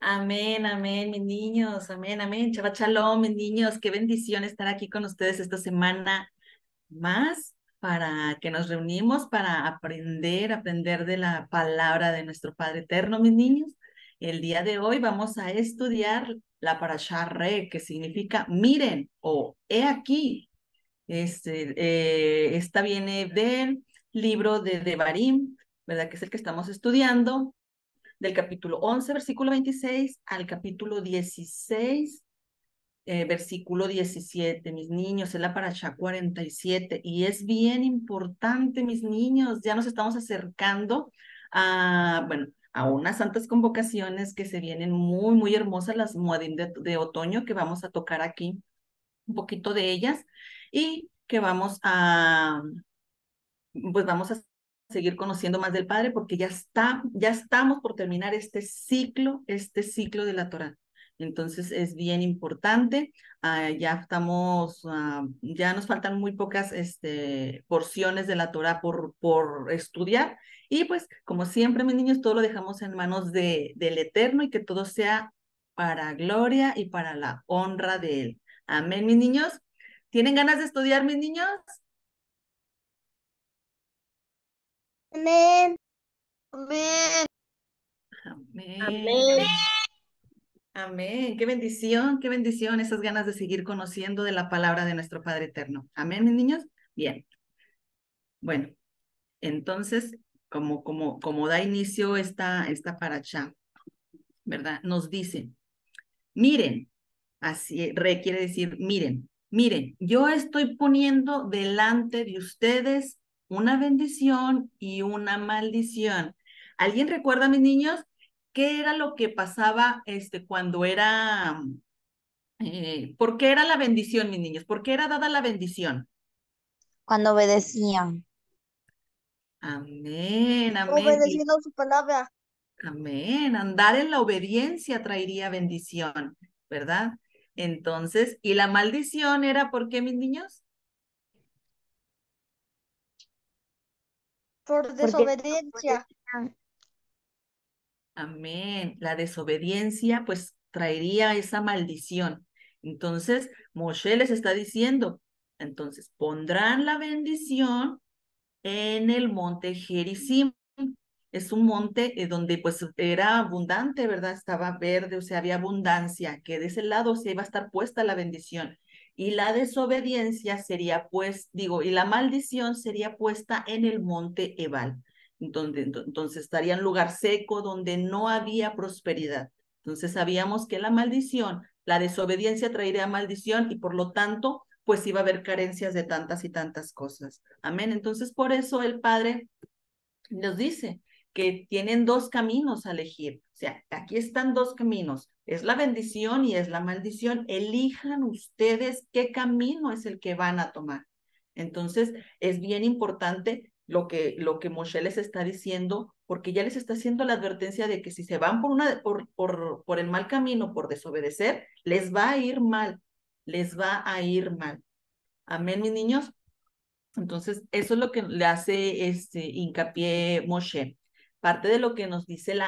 Amén, amén, mis niños, amén, amén. Shabbat shalom, mis niños, qué bendición estar aquí con ustedes esta semana más para que nos reunimos para aprender de la palabra de nuestro Padre Eterno, mis niños. El día de hoy vamos a estudiar la parashá Re, que significa miren o he aquí. Esta viene del libro de Devarim, ¿verdad? Que es el que estamos estudiando del capítulo 11 versículo 26 al capítulo 16 versículo 17 mis niños, es la parashá 47 y es bien importante, mis niños, ya nos estamos acercando a unas santas convocaciones que se vienen muy, muy hermosas, las Moadim de otoño, que vamos a tocar aquí un poquito de ellas y que vamos a seguir conociendo más del Padre porque ya estamos por terminar este ciclo de la Torá. Entonces es bien importante, ya nos faltan muy pocas porciones de la Torá por estudiar y pues como siempre mis niños todo lo dejamos en manos del Eterno y que todo sea para gloria y para la honra de Él. Amén, mis niños. ¿Tienen ganas de estudiar, mis niños? Amén. Amén. Amén. Amén. Amén. Qué bendición esas ganas de seguir conociendo de la palabra de nuestro Padre Eterno. Amén, mis niños. Bien. Bueno, entonces, como da inicio esta paracha, ¿verdad? Nos dice, miren, así quiere decir, miren, yo estoy poniendo delante de ustedes una bendición y una maldición. ¿Alguien recuerda, mis niños, qué era lo que pasaba cuando era ¿por qué era la bendición, mis niños? ¿Por qué era dada la bendición? Cuando obedecían. Amén, amén, Obedeciendo su palabra. amén. Andar en la obediencia traería bendición, ¿verdad? Entonces, ¿y la maldición era por qué, mis niños? Por Porque desobediencia. amén. La desobediencia, pues, traería esa maldición. Entonces, Moshe les está diciendo, entonces, pondrán la bendición en el monte Gerizim. Es un monte donde pues era abundante, ¿verdad? Estaba verde, o sea, había abundancia, que de ese lado se iba a estar puesta la bendición. Y la desobediencia sería pues, digo, y la maldición sería puesta en el monte Ebal, entonces estaría en lugar seco donde no había prosperidad. Entonces sabíamos que la maldición, la desobediencia traería maldición y por lo tanto, pues iba a haber carencias de tantas y tantas cosas. Amén. Entonces por eso el Padre nos dice que tienen dos caminos a elegir. O sea, aquí están dos caminos. Es la bendición y es la maldición. Elijan ustedes qué camino es el que van a tomar. Entonces, es bien importante lo que Moshe les está diciendo, porque ya les está haciendo la advertencia de que si se van por el mal camino, por desobedecer, les va a ir mal, les va a ir mal. Amén, mis niños. Entonces, eso es lo que le hace hincapié Moshe. Parte de lo que nos dice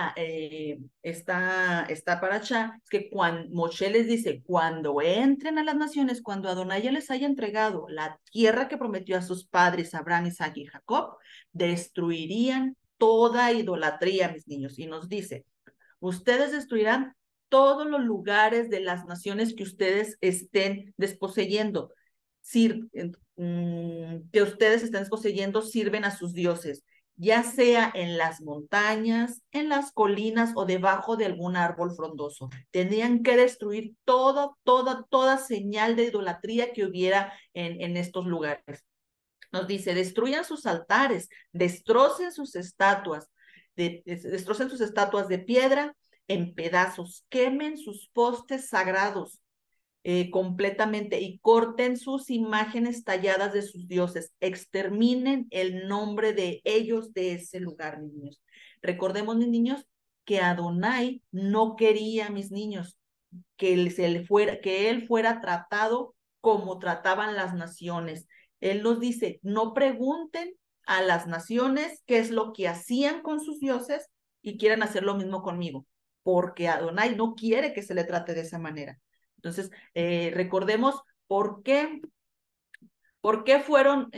esta paracha es que cuando Moshe les dice, cuando entren a las naciones, cuando Adonai ya les haya entregado la tierra que prometió a sus padres, Abraham, Isaac y Jacob, destruirían toda idolatría, mis niños. Y nos dice, ustedes destruirán todos los lugares de las naciones que ustedes estén desposeyendo. Que ustedes estén desposeyendo sirven a sus dioses, ya sea en las montañas, en las colinas o debajo de algún árbol frondoso. Tendrían que destruir toda señal de idolatría que hubiera en estos lugares. Nos dice, destruyan sus altares, destrocen sus estatuas de piedra en pedazos, quemen sus postes sagrados completamente y corten sus imágenes talladas de sus dioses, exterminen el nombre de ellos de ese lugar, mis niños. Recordemos, mis niños, que Adonai no quería, mis niños, que él fuera tratado como trataban las naciones. Él nos dice, no pregunten a las naciones qué es lo que hacían con sus dioses y quieran hacer lo mismo conmigo, porque Adonai no quiere que se le trate de esa manera. Entonces, recordemos por qué fueron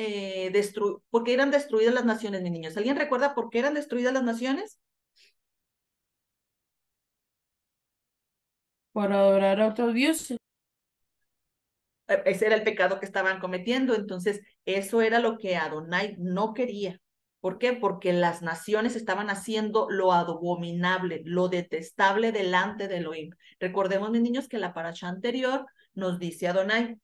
por qué eran destruidas las naciones, mis niños. ¿Alguien recuerda por qué eran destruidas las naciones? Por adorar a otros dioses. Ese era el pecado que estaban cometiendo, entonces eso era lo que Adonai no quería. ¿Por qué? Porque las naciones estaban haciendo lo abominable, lo detestable delante de Elohim. Recordemos, mis niños, que la parasha anterior nos dice Adonai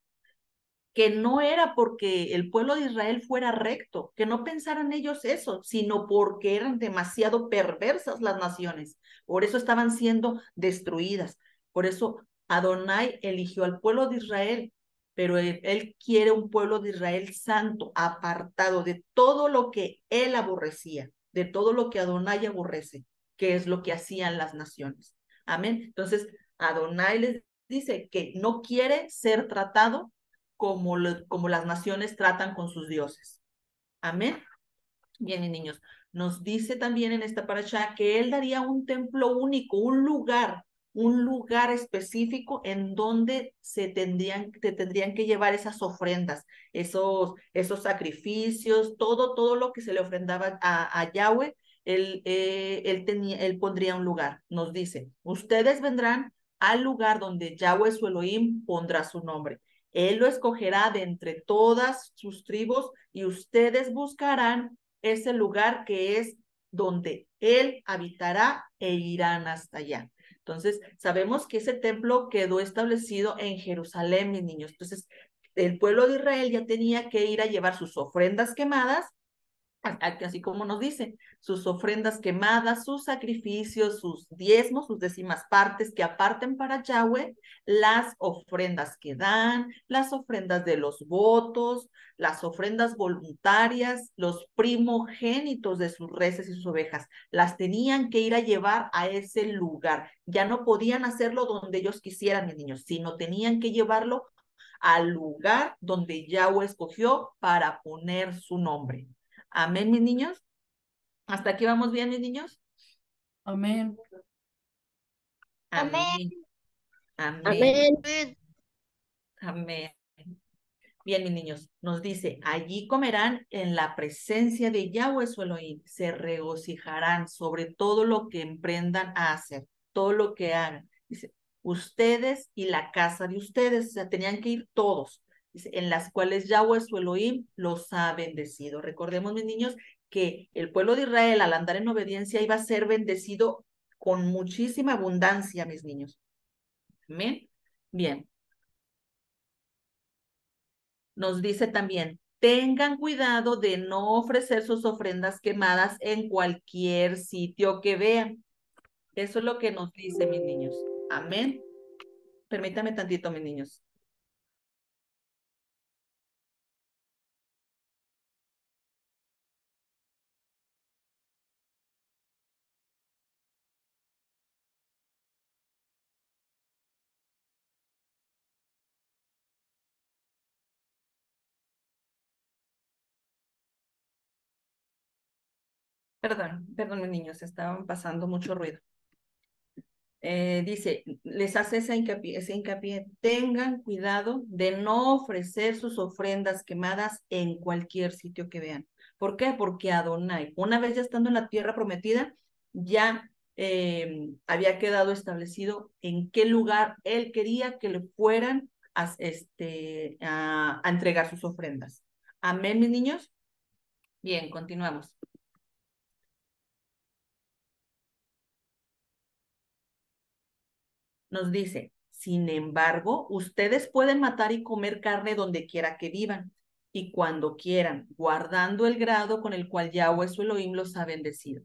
que no era porque el pueblo de Israel fuera recto, que no pensaran ellos eso, sino porque eran demasiado perversas las naciones. Por eso estaban siendo destruidas. Por eso Adonai eligió al pueblo de Israel, pero él quiere un pueblo de Israel santo, apartado de todo lo que él aborrecía, de todo lo que Adonai aborrece, que es lo que hacían las naciones. Amén. Entonces, Adonai les dice que no quiere ser tratado como las naciones tratan con sus dioses. Amén. Bien, y niños, nos dice también en esta parasha que él daría un templo único, un lugar específico en donde se tendrían que llevar esas ofrendas, esos sacrificios, todo lo que se le ofrendaba a Yahweh, él pondría un lugar. Nos dice, ustedes vendrán al lugar donde Yahweh su Elohim pondrá su nombre. Él lo escogerá de entre todas sus tribus y ustedes buscarán ese lugar que es donde él habitará e irán hasta allá. Entonces, sabemos que ese templo quedó establecido en Jerusalén, mis niños. Entonces, el pueblo de Israel ya tenía que ir a llevar sus ofrendas quemadas, así como nos dice, sus ofrendas quemadas, sus sacrificios, sus diezmos, sus décimas partes que aparten para Yahweh, las ofrendas que dan, las ofrendas de los votos, las ofrendas voluntarias, los primogénitos de sus reses y sus ovejas, las tenían que ir a llevar a ese lugar. Ya no podían hacerlo donde ellos quisieran, mis niños, sino tenían que llevarlo al lugar donde Yahweh escogió para poner su nombre. Amén, mis niños. ¿Hasta aquí vamos bien, mis niños? Amén. Amén. Amén. Amén. Amén. Amén. Bien, mis niños, nos dice, allí comerán en la presencia de Yahweh su Elohim, se regocijarán sobre todo lo que emprendan a hacer, todo lo que hagan. Dice, ustedes y la casa de ustedes, o sea, tenían que ir todos, dice, en las cuales Yahweh su Elohim los ha bendecido. Recordemos, mis niños, que el pueblo de Israel al andar en obediencia iba a ser bendecido con muchísima abundancia, mis niños. Amén. Bien. Nos dice también, tengan cuidado de no ofrecer sus ofrendas quemadas en cualquier sitio que vean. Eso es lo que nos dice, mis niños. Amén. Permítame tantito, mis niños. Perdón, mis niños, estaban pasando mucho ruido. Dice, les hace ese hincapié, tengan cuidado de no ofrecer sus ofrendas quemadas en cualquier sitio que vean. ¿Por qué? Porque Adonai, una vez ya estando en la tierra prometida, ya había quedado establecido en qué lugar él quería que le fueran a entregar sus ofrendas. Amén, mis niños. Bien, continuamos. Nos dice, sin embargo, ustedes pueden matar y comer carne donde quiera que vivan y cuando quieran, guardando el grado con el cual Yahweh su Elohim los ha bendecido.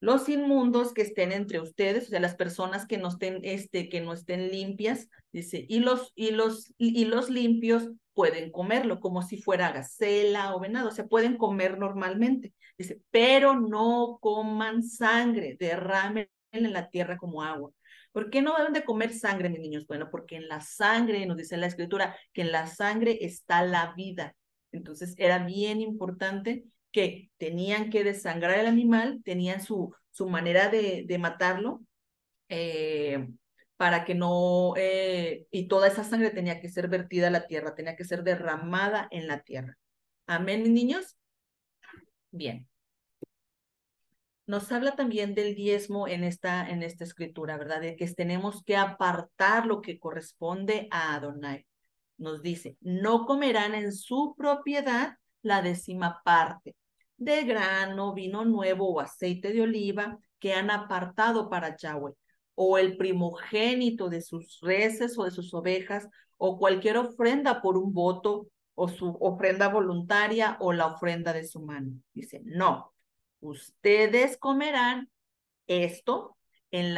Los inmundos que estén entre ustedes, o sea, las personas que no estén limpias, dice, y los limpios pueden comerlo como si fuera gacela o venado, o sea, pueden comer normalmente. Dice, pero no coman sangre, derramen en la tierra como agua. ¿Por qué no deben de comer sangre, mis niños? Bueno, porque en la sangre, nos dice la escritura, que en la sangre está la vida. Entonces era bien importante que tenían que desangrar el animal, tenían su manera de matarlo, eh, para que no, y toda esa sangre tenía que ser vertida a la tierra, tenía que ser derramada en la tierra. Amén, mis niños. Bien. Nos habla también del diezmo en esta escritura, ¿verdad? De que tenemos que apartar lo que corresponde a Adonai. Nos dice, no comerán en su propiedad la 10ª parte de grano, vino nuevo o aceite de oliva que han apartado para Yahweh, o el primogénito de sus reses o de sus ovejas, o cualquier ofrenda por un voto, o su ofrenda voluntaria, o la ofrenda de su mano. Dice, no, ustedes comerán en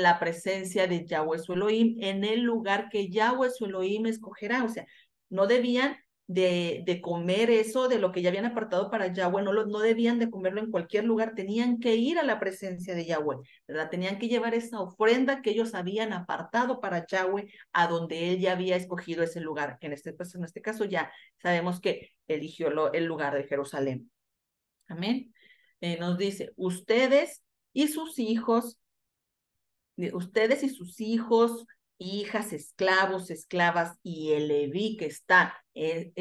la presencia de Yahweh su Elohim, en el lugar que Yahweh su Elohim escogerá. O sea, no debían de comer eso de lo que ya habían apartado para Yahweh, no debían de comerlo en cualquier lugar, tenían que ir a la presencia de Yahweh, ¿verdad? Tenían que llevar esa ofrenda que ellos habían apartado para Yahweh a donde él ya había escogido ese lugar. En este caso ya sabemos que eligió el lugar de Jerusalén. Amén. Nos dice, ustedes y sus hijos, hijas, esclavos, esclavas, y el Leví que está, que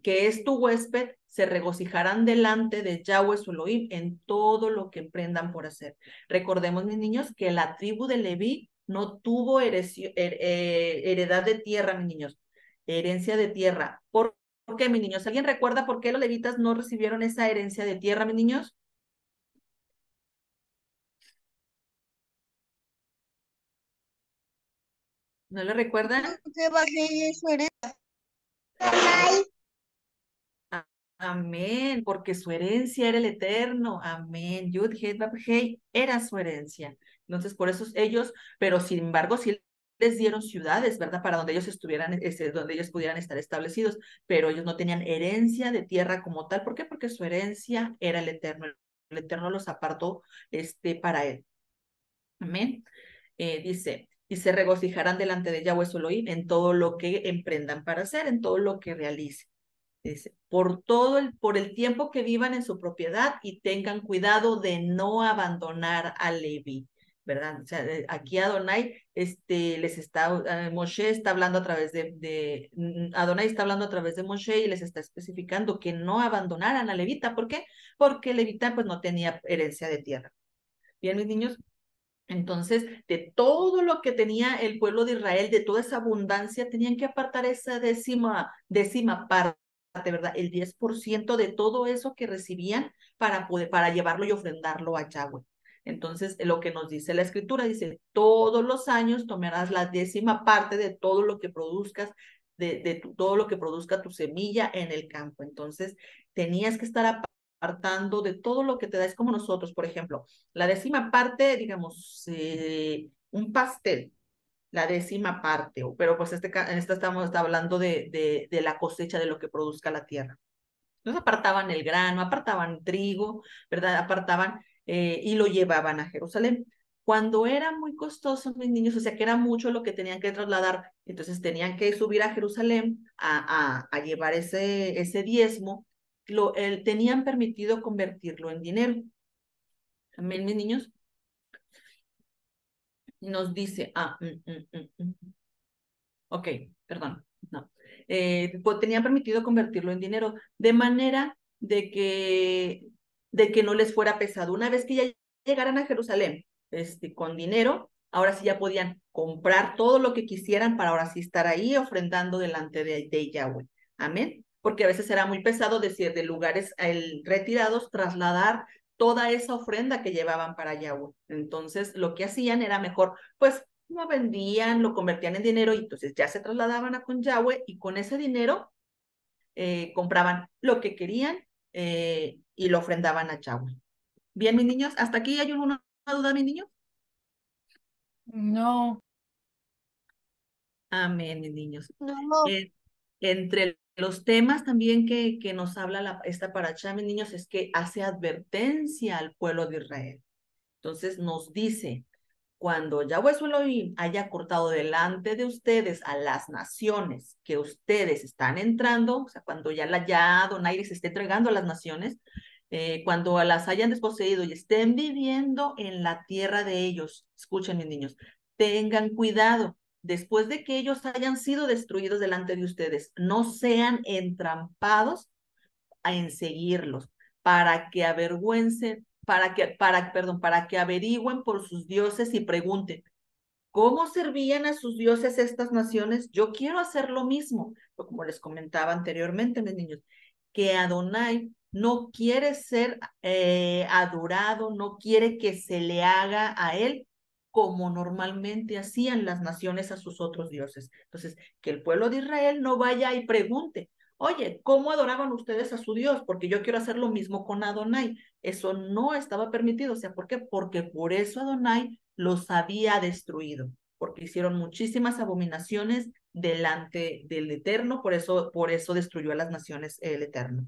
es tu huésped, se regocijarán delante de Yahweh su Elohim en todo lo que emprendan por hacer. Recordemos, mis niños, que la tribu de Leví no tuvo heredad de tierra, mis niños, herencia de tierra. ¿Por qué, mis niños? ¿Alguien recuerda por qué los levitas no recibieron esa herencia de tierra, mis niños? ¿No lo recuerdan? ¿Qué va a ser eso? Amén, porque su herencia era el eterno. Amén. Yud, Het, Vav, Hei era su herencia. Entonces, por eso ellos, pero sin embargo, sí les dieron ciudades, ¿verdad? Para donde ellos estuvieran, donde ellos pudieran estar establecidos, pero ellos no tenían herencia de tierra como tal. ¿Por qué? Porque su herencia era el eterno. El eterno los apartó, para él. Amén. Dice, y se regocijarán delante de Yahweh su Elohim en todo lo que emprendan para hacer, en todo lo que realicen. Dice, por el tiempo que vivan en su propiedad y tengan cuidado de no abandonar a Leví, ¿verdad? O sea, aquí Adonai, Moshe está hablando a través Adonai está hablando a través de Moshe y les está especificando que no abandonaran a Levita. ¿Por qué? Porque Levita pues no tenía herencia de tierra. Bien, mis niños, entonces, de todo lo que tenía el pueblo de Israel, de toda esa abundancia, tenían que apartar esa décima parte, ¿verdad? El 10% de todo eso que recibían para llevarlo y ofrendarlo a Yahweh. Entonces, lo que nos dice la escritura, dice, todos los años tomarás la 10ª parte de todo lo que produzcas, todo lo que produzca tu semilla en el campo. Entonces, tenías que estar apartando de todo lo que te da. Es como nosotros, por ejemplo, la 10ª parte, digamos, un pastel, la 10ª parte, pero pues en esta estamos hablando de la cosecha de lo que produzca la tierra. Entonces apartaban el grano, apartaban trigo, ¿verdad? Apartaban y lo llevaban a Jerusalén. Cuando era muy costoso, mis niños, o sea que era mucho lo que tenían que trasladar, entonces tenían que subir a Jerusalén a llevar ese diezmo, tenían permitido convertirlo en dinero. Amén, mis niños. Nos dice, ok, perdón, no. Pues tenían permitido convertirlo en dinero, de manera de que no les fuera pesado. Una vez que ya llegaran a Jerusalén, con dinero, ahora sí ya podían comprar todo lo que quisieran para ahora sí estar ahí ofrendando delante de Yahweh. Amén. Porque a veces era muy pesado decir de lugares retirados, trasladar toda esa ofrenda que llevaban para Yahweh. Entonces, lo que hacían era mejor, pues, lo vendían, lo convertían en dinero y entonces ya se trasladaban a con Yahweh y con ese dinero compraban lo que querían y lo ofrendaban a Yahweh. Bien, mis niños, ¿hasta aquí hay una duda, mis niños? No. Amén, mis niños. No, Entre los temas también que nos habla esta paracha, mis niños, es que hace advertencia al pueblo de Israel. Entonces nos dice, cuando Yahweh su Elohim haya cortado delante de ustedes a las naciones que ustedes están entrando, o sea, cuando ya Adonai les esté entregando a las naciones, cuando las hayan desposeído y estén viviendo en la tierra de ellos, escuchen mis niños, tengan cuidado, después de que ellos hayan sido destruidos delante de ustedes, no sean entrampados en seguirlos, para que avergüencen, para que averigüen por sus dioses y pregunten, ¿cómo servían a sus dioses estas naciones? Yo quiero hacer lo mismo, como les comentaba anteriormente, mis niños, que Adonai no quiere ser adorado, no quiere que se le haga a él como normalmente hacían las naciones a sus otros dioses. Entonces, que el pueblo de Israel no vaya y pregunte, oye, ¿cómo adoraban ustedes a su Dios? Porque yo quiero hacer lo mismo con Adonai. Eso no estaba permitido. O sea, ¿por qué? Porque por eso Adonai los había destruido, porque hicieron muchísimas abominaciones delante del Eterno, por eso destruyó a las naciones el Eterno.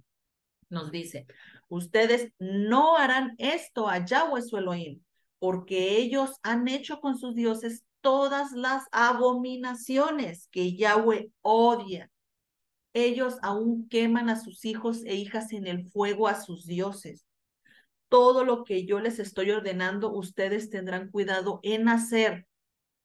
Nos dice, ustedes no harán esto a Yahweh su Elohim, porque ellos han hecho con sus dioses todas las abominaciones que Yahweh odia. Ellos aún queman a sus hijos e hijas en el fuego a sus dioses. Todo lo que yo les estoy ordenando, ustedes tendrán cuidado en hacer.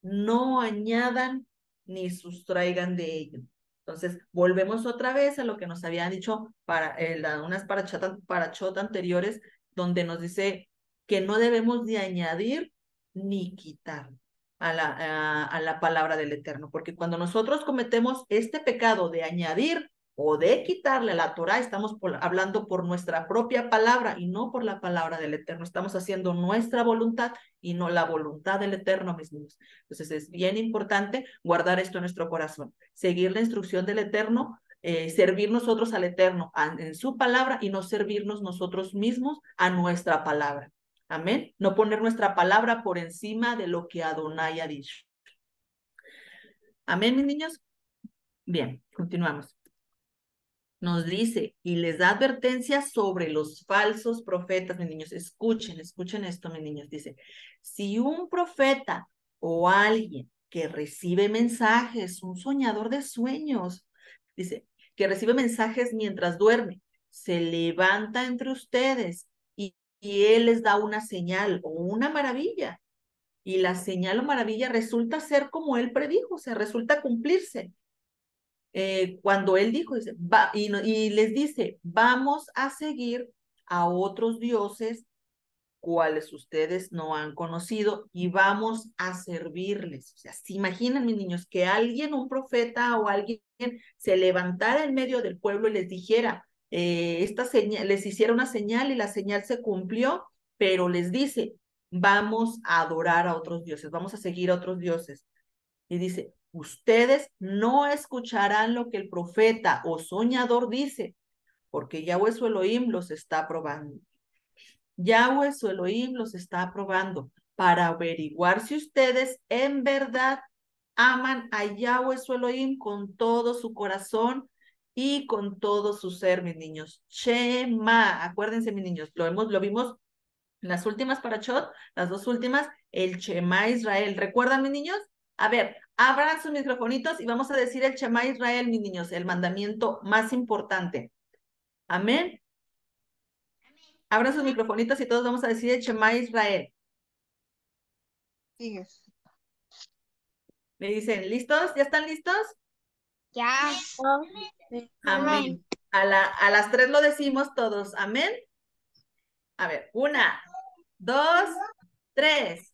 No añadan ni sustraigan de ello. Entonces, volvemos otra vez a lo que nos habían dicho para unas parachot anteriores, donde nos dice que no debemos de añadir ni quitar a la palabra del Eterno, porque cuando nosotros cometemos este pecado de añadir o de quitarle a la Torah, estamos hablando por nuestra propia palabra y no por la palabra del Eterno. Estamos haciendo nuestra voluntad y no la voluntad del Eterno, mis niños. Entonces es bien importante guardar esto en nuestro corazón, seguir la instrucción del Eterno, servir nosotros al Eterno en su palabra y no servirnos nosotros mismos a nuestra palabra. Amén. No poner nuestra palabra por encima de lo que Adonai ha dicho. Amén, mis niños. Bien, continuamos. Nos dice y les da advertencias sobre los falsos profetas, mis niños. Escuchen esto, mis niños. Dice, si un profeta o alguien que recibe mensajes, un soñador de sueños, dice, que recibe mensajes mientras duerme, se levanta entre ustedes y él les da una señal o una maravilla. Y la señal o maravilla resulta ser como él predijo, o sea, resulta cumplirse. Cuando él dijo, dice, y les dice, vamos a seguir a otros dioses, cuales ustedes no han conocido, y vamos a servirles. O sea, ¿se imaginan, mis niños, que alguien, un profeta o alguien, se levantara en medio del pueblo y les dijera, esta señal, les hiciera una señal y la señal se cumplió, pero les dice, vamos a adorar a otros dioses, vamos a seguir a otros dioses? Y dice, ustedes no escucharán lo que el profeta o soñador dice, porque Yahweh su Elohim los está probando. Yahweh su Elohim los está probando para averiguar si ustedes en verdad aman a Yahweh su Elohim con todo su corazón y con todo su ser, mis niños. Shema, acuérdense, mis niños, lo vimos en las últimas parashot, las dos últimas, el Shema Israel. ¿Recuerdan, mis niños? A ver, abran sus microfonitos y vamos a decir el Shema Israel, mis niños, el mandamiento más importante. Amén. Abran sus microfonitos y todos vamos a decir el Shema Israel. Me dicen, ¿listos? ¿Ya están listos? Ya. Amén. A las 3 lo decimos todos. Amén. A ver, 1, 2, 3.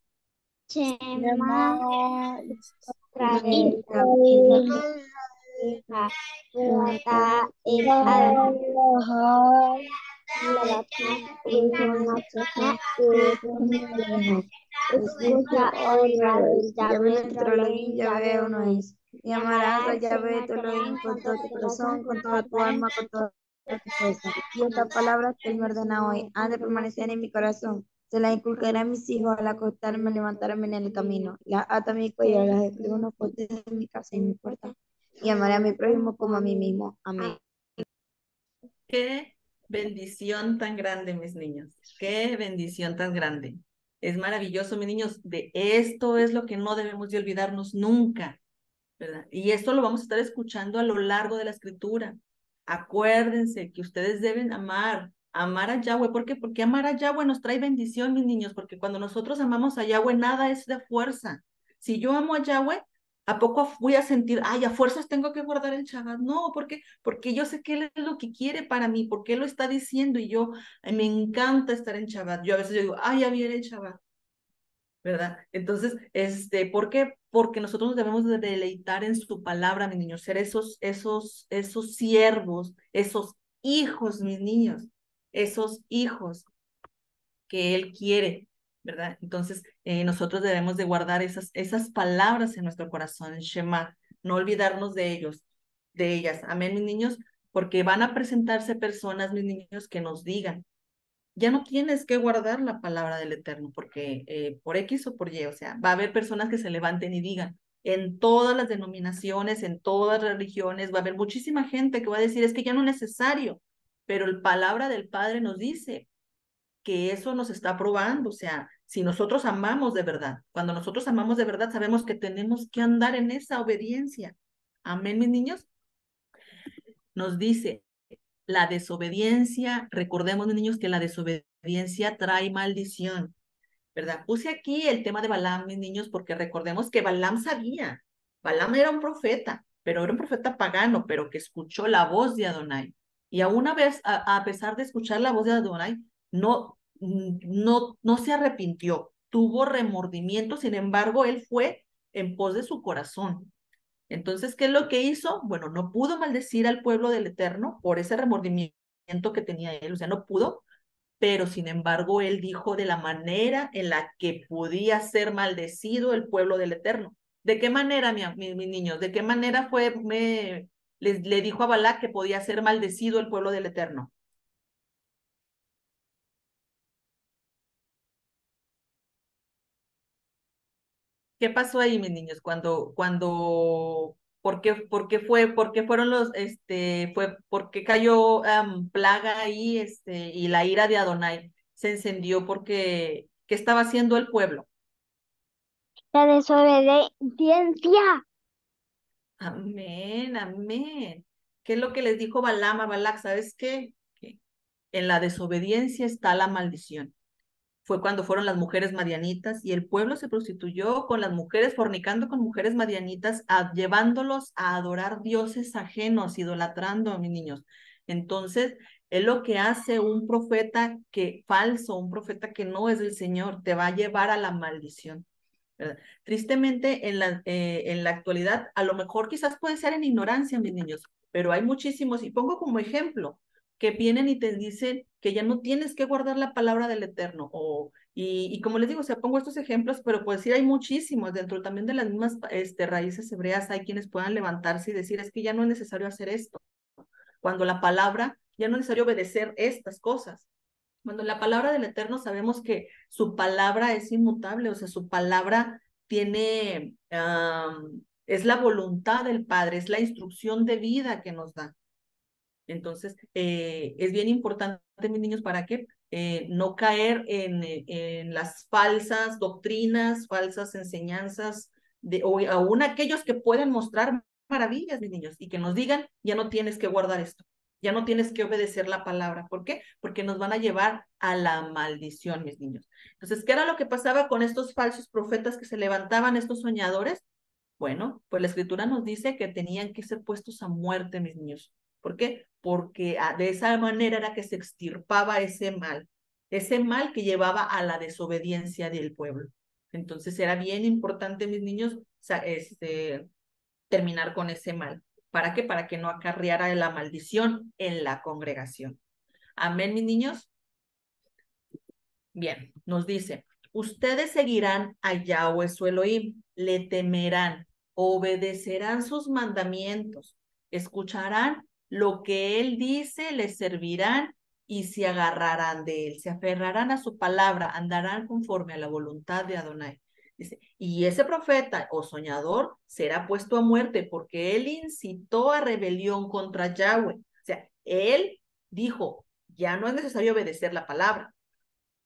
Shema escucha, oh Israel, Yahvé nuestro Elohim, Yahvé uno es. Y amarás a Yahvé tu Elohim con todo tu corazón, con toda tu alma, con toda tu fuerza. Y esta palabra que él me ordena hoy, ha de permanecer en mi corazón. Se la inculcaré a mis hijos al acostarme, levantarme en el camino. La ata a mi cuello, las escribo en los postes de mi casa y mi puerta. Y amaré a mi prójimo como a mí mismo. Amén. Qué bendición tan grande, mis niños. Qué bendición tan grande. Es maravilloso, mis niños. De esto es lo que no debemos de olvidarnos nunca, ¿verdad? Y esto lo vamos a estar escuchando a lo largo de la escritura. Acuérdense que ustedes deben amar Amar a Yahweh, ¿por qué? Porque amar a Yahweh nos trae bendición, mis niños, porque cuando nosotros amamos a Yahweh, nada es de fuerza. Si yo amo a Yahweh, ¿a poco voy a sentir, ay, a fuerzas tengo que guardar el Shabbat? No, ¿por qué? Porque yo sé que Él es lo que quiere para mí, porque Él lo está diciendo y yo, me encanta estar en Shabbat. Yo a veces digo, ay, ya viene el Shabbat, ¿verdad? Entonces, ¿por qué? Porque nosotros nos debemos de deleitar en su palabra, mis niños, ser esos siervos, esos hijos, mis niños, esos hijos que Él quiere, ¿verdad? Entonces, nosotros debemos de guardar esas palabras en nuestro corazón, en Shema, no olvidarnos de ellos, de ellas. Amén, mis niños, porque van a presentarse personas, mis niños, que nos digan, ya no tienes que guardar la palabra del Eterno, porque por X o por Y, o sea, va a haber personas que se levanten y digan, en todas las denominaciones, en todas las religiones, va a haber muchísima gente que va a decir, es que ya no es necesario, pero la palabra del Padre nos dice que eso nos está probando, o sea, si nosotros amamos de verdad, cuando nosotros amamos de verdad, sabemos que tenemos que andar en esa obediencia. Amén, mis niños. Nos dice, la desobediencia, recordemos, mis niños, que la desobediencia trae maldición, ¿verdad? Puse aquí el tema de Balaam, mis niños, porque recordemos que Balaam sabía, Balaam era un profeta, pero era un profeta pagano, pero que escuchó la voz de Adonai. Y aún una vez, a pesar de escuchar la voz de Adonai, no se arrepintió, tuvo remordimiento, sin embargo, él fue en pos de su corazón. Entonces, ¿qué es lo que hizo? Bueno, no pudo maldecir al pueblo del Eterno por ese remordimiento que tenía él, o sea, no pudo, pero sin embargo él dijo de la manera en la que podía ser maldecido el pueblo del Eterno. ¿De qué manera, mis niños? ¿De qué manera le dijo a Balac que podía ser maldecido el pueblo del Eterno? ¿Qué pasó ahí, mis niños? ¿Por qué por qué fueron por qué cayó plaga ahí, y la ira de Adonai se encendió porque, ¿qué estaba haciendo el pueblo? La desobediencia. Amén, amén. ¿Qué es lo que les dijo Balaam a Balac? ¿Sabes qué? Que en la desobediencia está la maldición. Fue cuando fueron las mujeres madianitas y el pueblo se prostituyó con las mujeres, fornicando con mujeres madianitas, llevándolos a adorar dioses ajenos, idolatrando a mis niños. Entonces, es lo que hace un profeta que falso, un profeta que no es el Señor, te va a llevar a la maldición, ¿verdad? Tristemente, en la actualidad, a lo mejor quizás puede ser en ignorancia, mis niños, pero hay muchísimos, y pongo como ejemplo, que vienen y te dicen que ya no tienes que guardar la palabra del Eterno, y como les digo, o sea, pongo estos ejemplos, pero pues sí hay muchísimos, dentro también de las mismas raíces hebreas hay quienes puedan levantarse y decir, es que ya no es necesario hacer esto, cuando la palabra, ya no es necesario obedecer estas cosas. Cuando la palabra del Eterno sabemos que su palabra es inmutable, o sea, su palabra es la voluntad del Padre, es la instrucción de vida que nos da. Entonces, es bien importante, mis niños, ¿para qué? No caer en las falsas doctrinas, falsas enseñanzas, o aún aquellos que pueden mostrar maravillas, mis niños, y que nos digan, ya no tienes que guardar esto, ya no tienes que obedecer la palabra. ¿Por qué? Porque nos van a llevar a la maldición, mis niños. Entonces, ¿qué era lo que pasaba con estos falsos profetas que se levantaban, estos soñadores? Bueno, pues la escritura nos dice que tenían que ser puestos a muerte, mis niños. ¿Por qué? Porque de esa manera era que se extirpaba ese mal que llevaba a la desobediencia del pueblo. Entonces era bien importante, mis niños, terminar con ese mal. ¿Para qué? Para que no acarreara la maldición en la congregación. Amén, mis niños. Bien, nos dice, ustedes seguirán a Yahweh su Elohim, le temerán, obedecerán sus mandamientos, escucharán lo que él dice, les servirán y se agarrarán de él, se aferrarán a su palabra, andarán conforme a la voluntad de Adonai. Dice, y ese profeta o soñador será puesto a muerte porque él incitó a rebelión contra Yahweh. O sea, él dijo, ya no es necesario obedecer la palabra.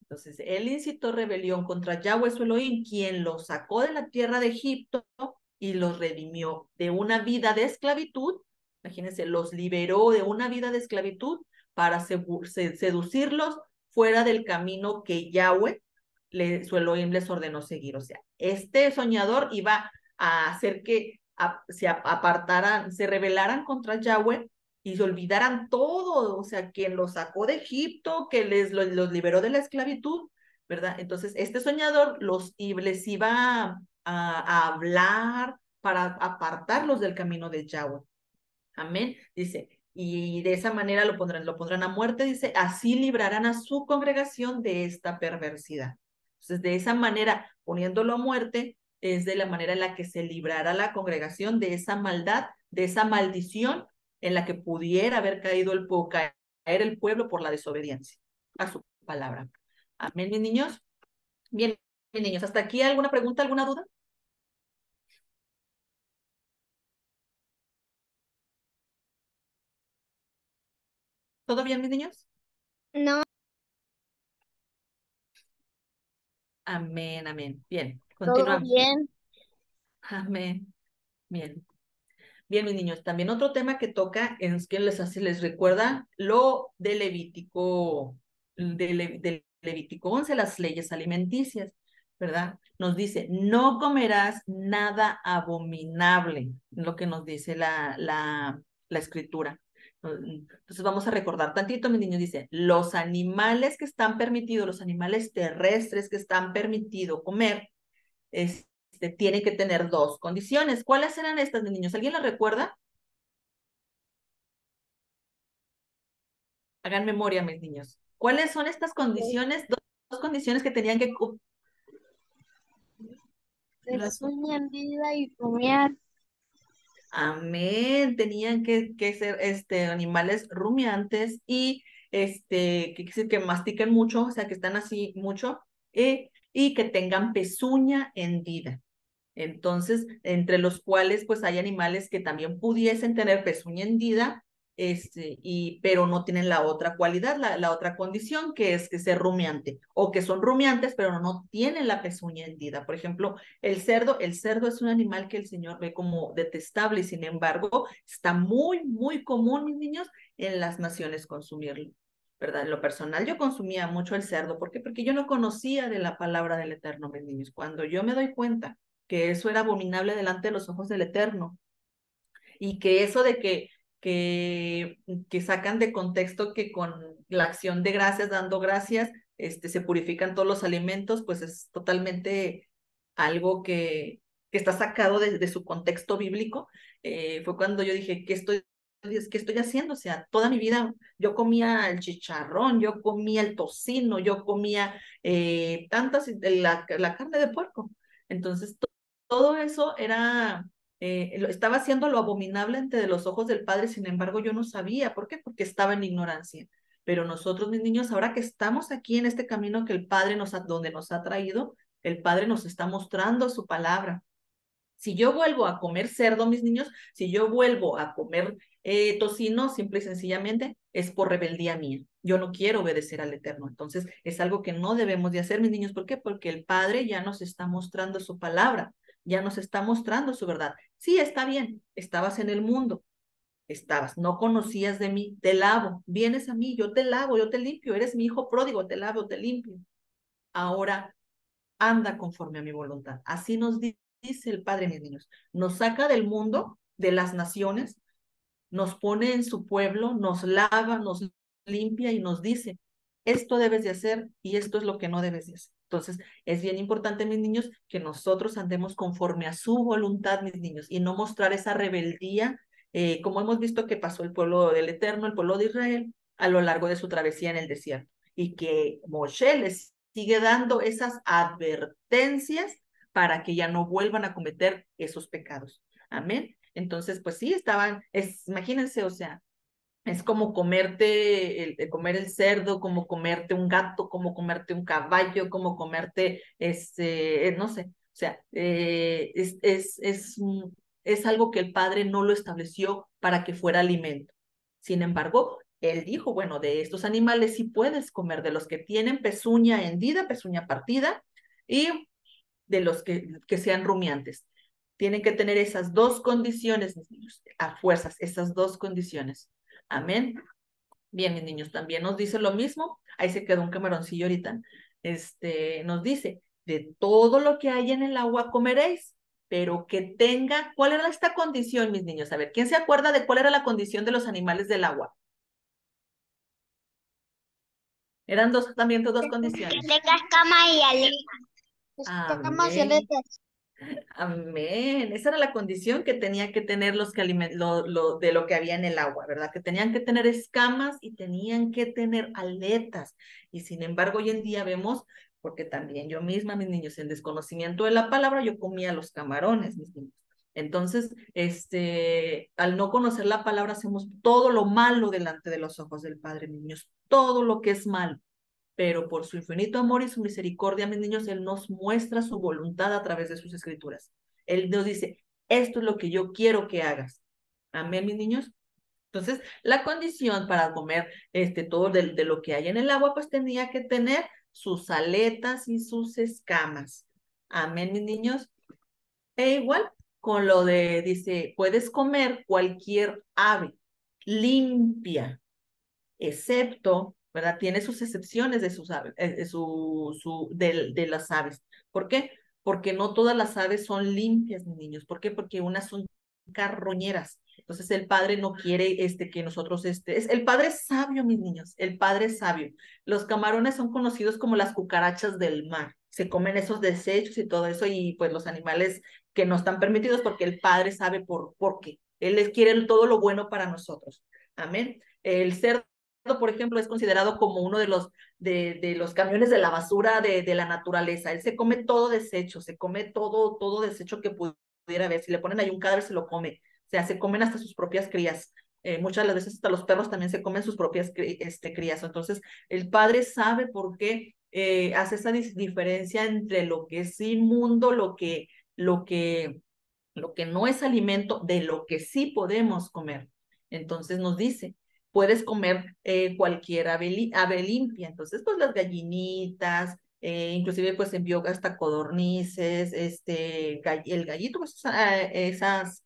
Entonces, él incitó rebelión contra Yahweh su Elohim, quien los sacó de la tierra de Egipto y los redimió de una vida de esclavitud. Imagínense, los liberó de una vida de esclavitud para seducirlos fuera del camino que Yahweh, su Elohim, les ordenó seguir. O sea, este soñador iba a hacer que se apartaran, se rebelaran contra Yahweh y se olvidaran todo, o sea, quien los sacó de Egipto, que los liberó de la esclavitud, ¿verdad? Entonces, este soñador les iba a hablar para apartarlos del camino de Yahweh. Amén. Dice, y de esa manera lo pondrán a muerte, dice, así librarán a su congregación de esta perversidad. Entonces, de esa manera, poniéndolo a muerte, es de la manera en la que se librará la congregación de esa maldad, de esa maldición en la que pudiera haber caer el pueblo por la desobediencia a su palabra. Amén, mis niños. Bien, mis niños, ¿hasta aquí alguna pregunta, alguna duda? ¿Todo bien, mis niños? No, Amén, amén. Bien, todo continuamos. bien. Amén. Bien. Bien, mis niños, también otro tema que toca es que les recuerda lo de Levítico, de Levítico 11, las leyes alimenticias, ¿verdad? Nos dice, no comerás nada abominable, lo que nos dice la escritura. Entonces vamos a recordar tantito, mis niños, dice, los animales que están permitidos, los animales terrestres que están permitidos comer, tienen que tener dos condiciones. ¿Cuáles eran estas, mis niños? ¿Alguien las recuerda? Hagan memoria, mis niños. ¿Cuáles son estas condiciones? Dos condiciones que tenían que... Pezuña en vida y comer. Amén. Tenían que ser animales rumiantes y que mastiquen mucho, o sea, que están así mucho, y que tengan pezuña hendida. Entonces, entre los cuales pues hay animales que también pudiesen tener pezuña hendida, pero no tienen la otra cualidad, la otra condición, que es que ser rumiante, o que son rumiantes, pero no tienen la pezuña hendida. Por ejemplo, el cerdo es un animal que el Señor ve como detestable y sin embargo está muy, muy común, mis niños, en las naciones consumirlo. ¿Verdad? En lo personal yo consumía mucho el cerdo. ¿Por qué? Porque yo no conocía de la palabra del Eterno, mis niños. Cuando yo me doy cuenta que eso era abominable delante de los ojos del Eterno, y que eso de que sacan de contexto que con la acción de gracias, dando gracias, se purifican todos los alimentos, pues es totalmente algo que está sacado de su contexto bíblico. Fue cuando yo dije, ¿qué estoy haciendo? O sea, toda mi vida yo comía el chicharrón, yo comía el tocino, yo comía la carne de puerco. Entonces, todo eso estaba haciendo lo abominable ante los ojos del Padre, sin embargo yo no sabía. ¿Por qué? Porque estaba en ignorancia. Pero nosotros, mis niños, ahora que estamos aquí en este camino que el Padre donde nos ha traído, el Padre nos está mostrando su palabra. Si yo vuelvo a comer cerdo, mis niños, si yo vuelvo a comer tocino, simple y sencillamente es por rebeldía mía. Yo no quiero obedecer al Eterno. Entonces, es algo que no debemos de hacer, mis niños. ¿Por qué? Porque el Padre ya nos está mostrando su palabra, ya nos está mostrando su verdad. Sí, está bien, estabas en el mundo, no conocías de mí, te lavo, vienes a mí, yo te lavo, yo te limpio, eres mi hijo pródigo, te lavo, te limpio. Ahora anda conforme a mi voluntad. Así nos dice el Padre, mis niños. Nos saca del mundo, de las naciones, nos pone en su pueblo, nos lava, nos limpia y nos dice, esto debes de hacer y esto es lo que no debes de hacer. Entonces, es bien importante, mis niños, que nosotros andemos conforme a su voluntad, mis niños, y no mostrar esa rebeldía, como hemos visto que pasó el pueblo del Eterno, el pueblo de Israel, a lo largo de su travesía en el desierto. Y que Moshe les sigue dando esas advertencias para que ya no vuelvan a cometer esos pecados. Amén. Entonces, pues sí, imagínense, o sea, es como comer el cerdo, como comerte un gato, como comerte un caballo, como comerte, no sé, o sea, es algo que el Padre no lo estableció para que fuera alimento. Sin embargo, él dijo, bueno, de estos animales sí puedes comer, de los que tienen pezuña hendida, pezuña partida, y de los que sean rumiantes. Tienen que tener esas dos condiciones, mis niños, a fuerzas, esas dos condiciones. Amén. Bien, mis niños, también nos dice lo mismo. Ahí se quedó un camaroncillo ahorita. Nos dice, de todo lo que hay en el agua comeréis, pero que tenga, ¿cuál era esta condición, mis niños? A ver, ¿quién se acuerda de cuál era la condición de los animales del agua? Eran también dos condiciones. Tenga escamas y aletas. Escamas y Amén. aletas. Amén. Esa era la condición que tenía que tener los que de lo que había en el agua, ¿verdad? Que tenían que tener escamas y tenían que tener aletas. Y sin embargo, hoy en día vemos, porque también yo misma, mis niños, en desconocimiento de la palabra, yo comía los camarones, mis niños. Entonces, al no conocer la palabra, hacemos todo lo malo delante de los ojos del Padre, mis niños, todo lo que es malo, pero por su infinito amor y su misericordia, mis niños, Él nos muestra su voluntad a través de sus escrituras. Él nos dice, esto es lo que yo quiero que hagas. Amén, mis niños. Entonces, la condición para comer todo de lo que hay en el agua, pues tenía que tener sus aletas y sus escamas. Amén, mis niños. E igual con lo dice, puedes comer cualquier ave limpia, excepto, ¿verdad? Tiene sus excepciones de sus aves, de las aves. ¿Por qué? Porque no todas las aves son limpias, mis niños. ¿Por qué? Porque unas son carroñeras. Entonces el padre no quiere que nosotros, el padre es sabio, mis niños, el padre es sabio. Los camarones son conocidos como las cucarachas del mar. Se comen esos desechos y todo eso, y pues los animales que no están permitidos, porque el padre sabe por qué. Él les quiere todo lo bueno para nosotros. Amén. El cerdo, por ejemplo, es considerado como uno de los camiones de la basura de la naturaleza. Él se come todo desecho, se come todo desecho que pudiera haber. Si le ponen ahí un cadáver, se lo come. O sea, se comen hasta sus propias crías. Muchas de las veces hasta los perros también se comen sus propias crías. Entonces, el padre sabe por qué hace esa diferencia entre lo que es inmundo, lo que, lo que no es alimento, de lo que sí podemos comer. Entonces nos dice, puedes comer cualquier ave limpia. Entonces, pues las gallinitas, inclusive pues envió hasta codornices, el gallito, pues esas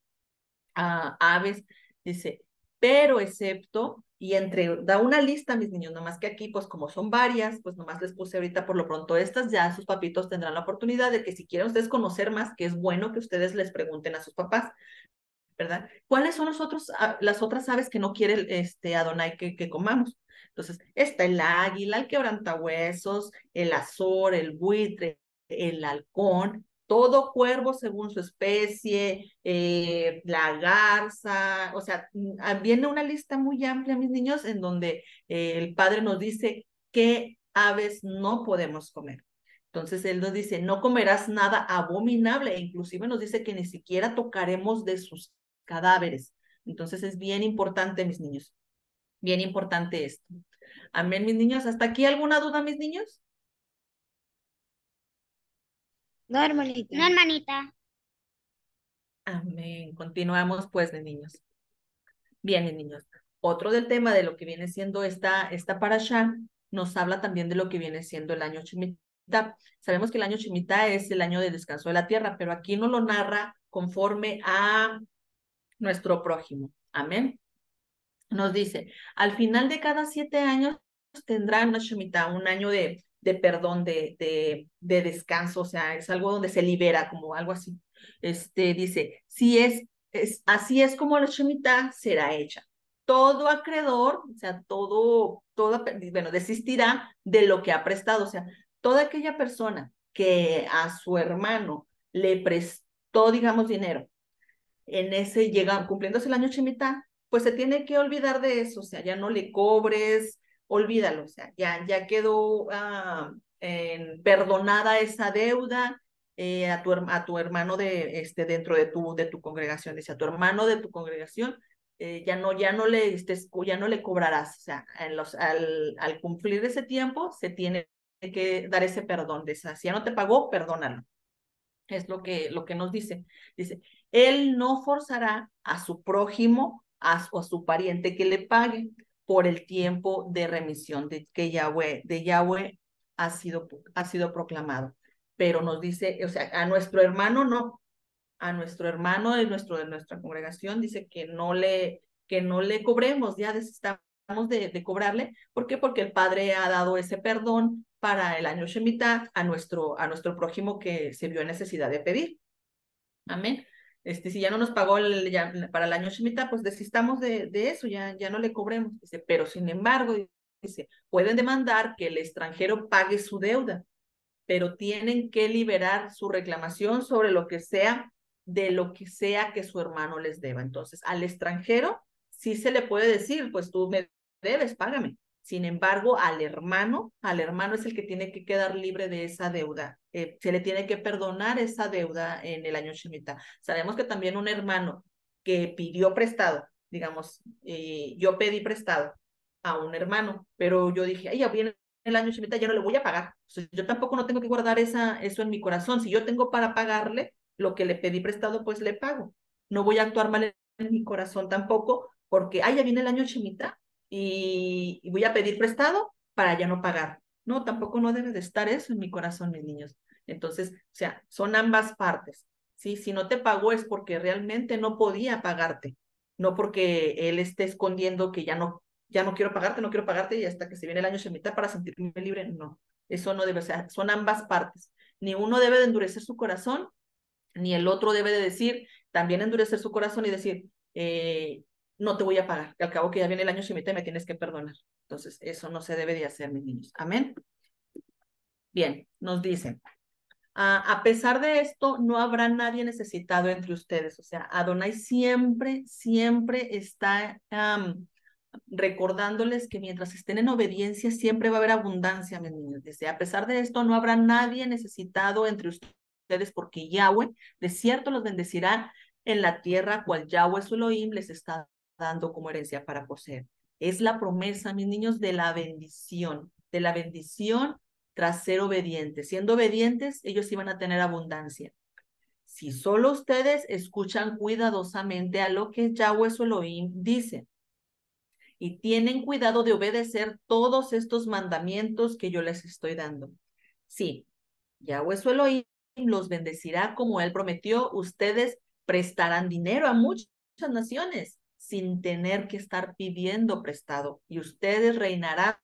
aves, dice, pero excepto, y da una lista, mis niños, nomás que aquí, pues como son varias, pues nomás les puse ahorita por lo pronto estas, ya sus papitos tendrán la oportunidad de que si quieren ustedes conocer más, que es bueno que ustedes les pregunten a sus papás, ¿verdad? ¿Cuáles son las otras aves que no quiere Adonai que comamos? Entonces, está el águila, el quebrantahuesos, el azor, el buitre, el halcón, todo cuervo según su especie, la garza, o sea, viene una lista muy amplia, mis niños, en donde el padre nos dice qué aves no podemos comer. Entonces él nos dice, no comerás nada abominable, e inclusive nos dice que ni siquiera tocaremos de sus cadáveres. Entonces es bien importante, mis niños, bien importante esto. Amén, mis niños. ¿Hasta aquí alguna duda, mis niños? No, hermanita. No, hermanita. Amén. Continuamos pues, mis niños. Bien, mis niños. Otro del tema de lo que viene siendo esta parashá, nos habla también de lo que viene siendo el año Shemitah. Sabemos que el año Shemitah es el año de descanso de la tierra, pero aquí nos lo narra conforme a nuestro prójimo. Amén. Nos dice, al final de cada 7 años tendrán una Shemitah, un año de perdón, de descanso, o sea, es algo donde se libera, como algo así. Dice, si así es como la Shemitah será hecha. Todo acreedor, o sea, bueno, desistirá de lo que ha prestado, o sea, toda aquella persona que a su hermano le prestó, digamos, dinero, cumpliéndose el año Shemitah, pues se tiene que olvidar de eso, o sea, ya no le cobres, olvídalo, o sea, ya quedó perdonada esa deuda a tu hermano dentro de tu congregación, dice, a tu hermano de tu congregación, ya no le cobrarás, o sea, al cumplir ese tiempo se tiene que dar ese perdón, si ya no te pagó, perdónalo. Es lo que nos dice. Dice, él no forzará a su prójimo o a su pariente que le pague por el tiempo de remisión de Yahweh ha sido proclamado. Pero nos dice, o sea, a nuestro hermano no, a nuestro hermano de nuestra congregación dice que no le cobremos, ya desistamos de cobrarle. ¿Por qué? Porque el Padre ha dado ese perdón para el año Shemitah a nuestro prójimo que se vio en necesidad de pedir. Amén. Si ya no nos pagó para el año Shemitah, pues desistamos de eso, ya no le cobremos. Dice, pero sin embargo, dice, pueden demandar que el extranjero pague su deuda, pero tienen que liberar su reclamación sobre lo que sea, de lo que sea que su hermano les deba. Entonces, al extranjero sí se le puede decir, pues tú me debes, págame. Sin embargo, al hermano es el que tiene que quedar libre de esa deuda. Se le tiene que perdonar esa deuda en el año Shemitah. Sabemos que también un hermano que pidió prestado, digamos, yo pedí prestado a un hermano, pero yo dije, ay, ya viene el año Shemitah, ya no le voy a pagar. Entonces, yo tampoco no tengo que guardar eso en mi corazón. Si yo tengo para pagarle lo que le pedí prestado, pues le pago. No voy a actuar mal en mi corazón tampoco, porque, ay, ya viene el año Shemitah y voy a pedir prestado para ya no pagar. No, tampoco no debe de estar eso en mi corazón, mis niños. Entonces, o sea, son ambas partes. ¿Sí? Si no te pagó es porque realmente no podía pagarte, no porque él esté escondiendo que ya no quiero pagarte y hasta que se viene el año Shemitah para sentirme libre. No, eso no debe ser, son ambas partes. Ni uno debe de endurecer su corazón, ni el otro debe de decir, también endurecer su corazón y decir, no te voy a pagar, que al cabo que ya viene el año Shemitah y me tienes que perdonar. Entonces, eso no se debe de hacer, mis niños. Amén. Bien, nos dicen. A pesar de esto, no habrá nadie necesitado entre ustedes. O sea, Adonai siempre, siempre está recordándoles que mientras estén en obediencia, siempre va a haber abundancia, mis niños. Dice, a pesar de esto, no habrá nadie necesitado entre ustedes, porque Yahweh de cierto los bendecirá en la tierra cual Yahweh su Elohim les está dando como herencia para poseer. Es la promesa, mis niños, de la bendición tras ser obedientes. Siendo obedientes, ellos iban a tener abundancia. Si solo ustedes escuchan cuidadosamente a lo que Yahweh su Elohim dice y tienen cuidado de obedecer todos estos mandamientos que yo les estoy dando. Sí, Yahweh su Elohim los bendecirá como él prometió. Ustedes prestarán dinero a muchas naciones sin tener que estar pidiendo prestado y ustedes reinarán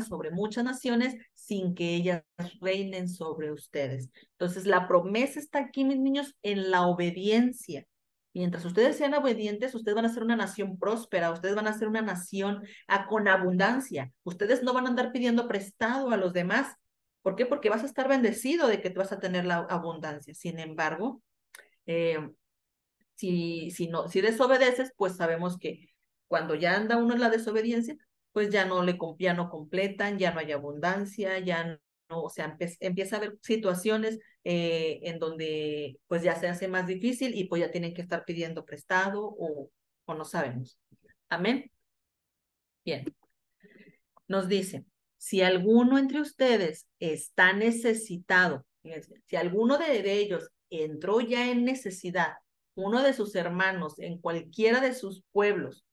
sobre muchas naciones sin que ellas reinen sobre ustedes. Entonces, la promesa está aquí, mis niños, en la obediencia. Mientras ustedes sean obedientes, ustedes van a ser una nación próspera, ustedes van a ser una nación con abundancia. Ustedes no van a andar pidiendo prestado a los demás. ¿Por qué? Porque vas a estar bendecido de que tú vas a tener la abundancia. Sin embargo, eh, si desobedeces, pues sabemos que cuando ya anda uno en la desobediencia, pues ya no completan, ya no hay abundancia, ya no, o sea, empieza a haber situaciones en donde pues ya se hace más difícil y pues ya tienen que estar pidiendo prestado o no sabemos. Amén. Bien. Nos dice, si alguno entre ustedes está necesitado, fíjense, si alguno de ellos entró ya en necesidad, uno de sus hermanos en cualquiera de sus pueblos,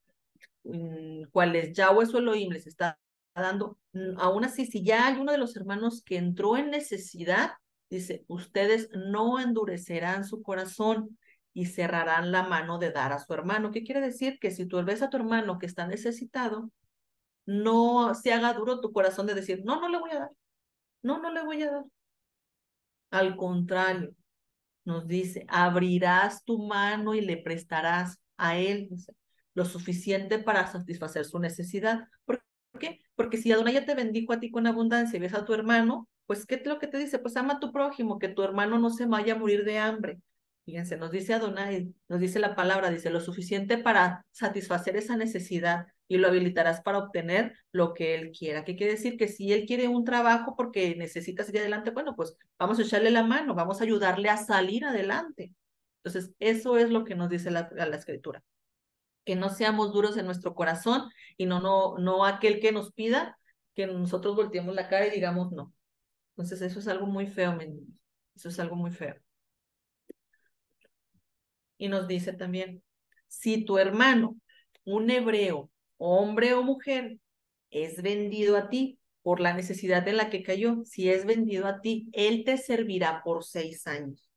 cuales Yahweh su Elohim les está dando, aún así, si ya hay uno de los hermanos que entró en necesidad, dice, ustedes no endurecerán su corazón y cerrarán la mano de dar a su hermano. ¿Qué quiere decir? Que si tú ves a tu hermano que está necesitado, no se haga duro tu corazón de decir, no, no le voy a dar, no, no le voy a dar. Al contrario, nos dice, abrirás tu mano y le prestarás a él, dice, lo suficiente para satisfacer su necesidad. ¿Por qué? Porque si Adonai ya te bendijo a ti con abundancia y ves a tu hermano, pues ¿qué es lo que te dice? Pues ama a tu prójimo, que tu hermano no se vaya a morir de hambre. Fíjense, nos dice Adonai, nos dice la palabra, dice lo suficiente para satisfacer esa necesidad y lo habilitarás para obtener lo que él quiera. ¿Qué quiere decir? Que si él quiere un trabajo porque necesita seguir adelante, bueno, pues vamos a echarle la mano, vamos a ayudarle a salir adelante. Entonces, eso es lo que nos dice la escritura. Que no seamos duros en nuestro corazón y no aquel que nos pida que nosotros volteemos la cara y digamos no. Entonces, eso es algo muy feo, mis niños. Eso es algo muy feo. Y nos dice también, si tu hermano, un hebreo, hombre o mujer, es vendido a ti por la necesidad en la que cayó, si es vendido a ti, él te servirá por 6 años.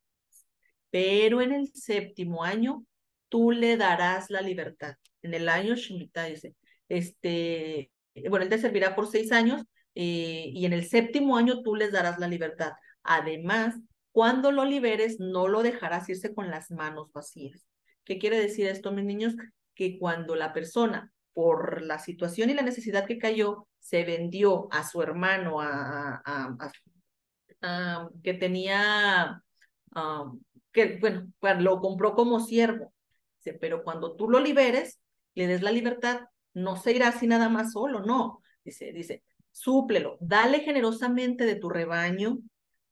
Pero en el 7º año, tú le darás la libertad. En el año Shemitah dice, bueno, él te servirá por 6 años y en el séptimo año tú les darás la libertad. Además, cuando lo liberes, no lo dejarás irse con las manos vacías. ¿Qué quiere decir esto, mis niños? Que cuando la persona, por la situación y la necesidad que cayó, se vendió a su hermano, que tenía, ah, que, bueno, pues, lo compró como siervo. Dice, pero cuando tú lo liberes, le des la libertad, no se irá así nada más solo, no. Dice, súplelo, dale generosamente de tu rebaño,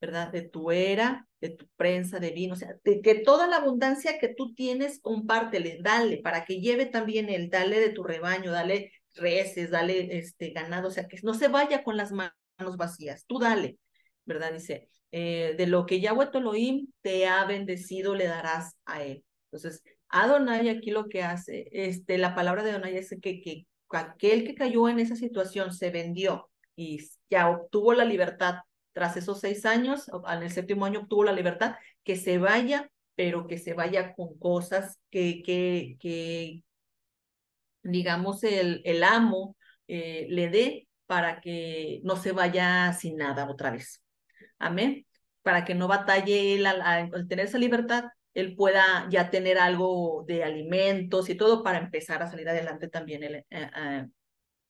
¿verdad? De tu era, de tu prensa de vino, o sea, de que toda la abundancia que tú tienes, compártele, dale, para que lleve también él, dale de tu rebaño, dale reses, dale ganado, o sea, que no se vaya con las manos vacías, tú dale, ¿verdad? Dice, de lo que Yahweh tu Elohim te ha bendecido, le darás a él. Entonces, Adonai aquí lo que hace, la palabra de Adonai es que aquel que cayó en esa situación se vendió y ya obtuvo la libertad tras esos 6 años, en el séptimo año obtuvo la libertad, que se vaya, pero que se vaya con cosas que digamos, el amo le dé para que no se vaya sin nada otra vez. Amén. Para que no batalle él al tener esa libertad, él pueda ya tener algo de alimentos y todo para empezar a salir adelante también él,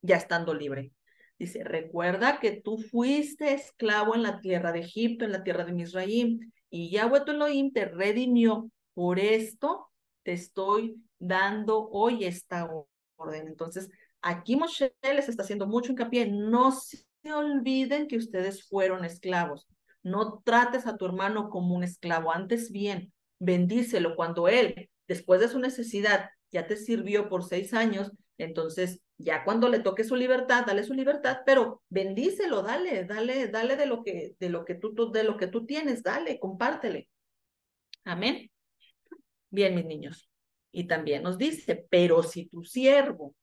ya estando libre. Dice, recuerda que tú fuiste esclavo en la tierra de Egipto, en la tierra de Misraim, y Yahweh tu Elohim te redimió. Por esto te estoy dando hoy esta orden. Entonces, aquí Moshe les está haciendo mucho hincapié. No se olviden que ustedes fueron esclavos. No trates a tu hermano como un esclavo. Antes bien, bendícelo cuando él, después de su necesidad, ya te sirvió por 6 años. Entonces, ya cuando le toque su libertad, dale su libertad, pero bendícelo, dale de lo que tú tienes, dale, compártele. Amén. Bien, mis niños. Y también nos dice, pero si tu siervo,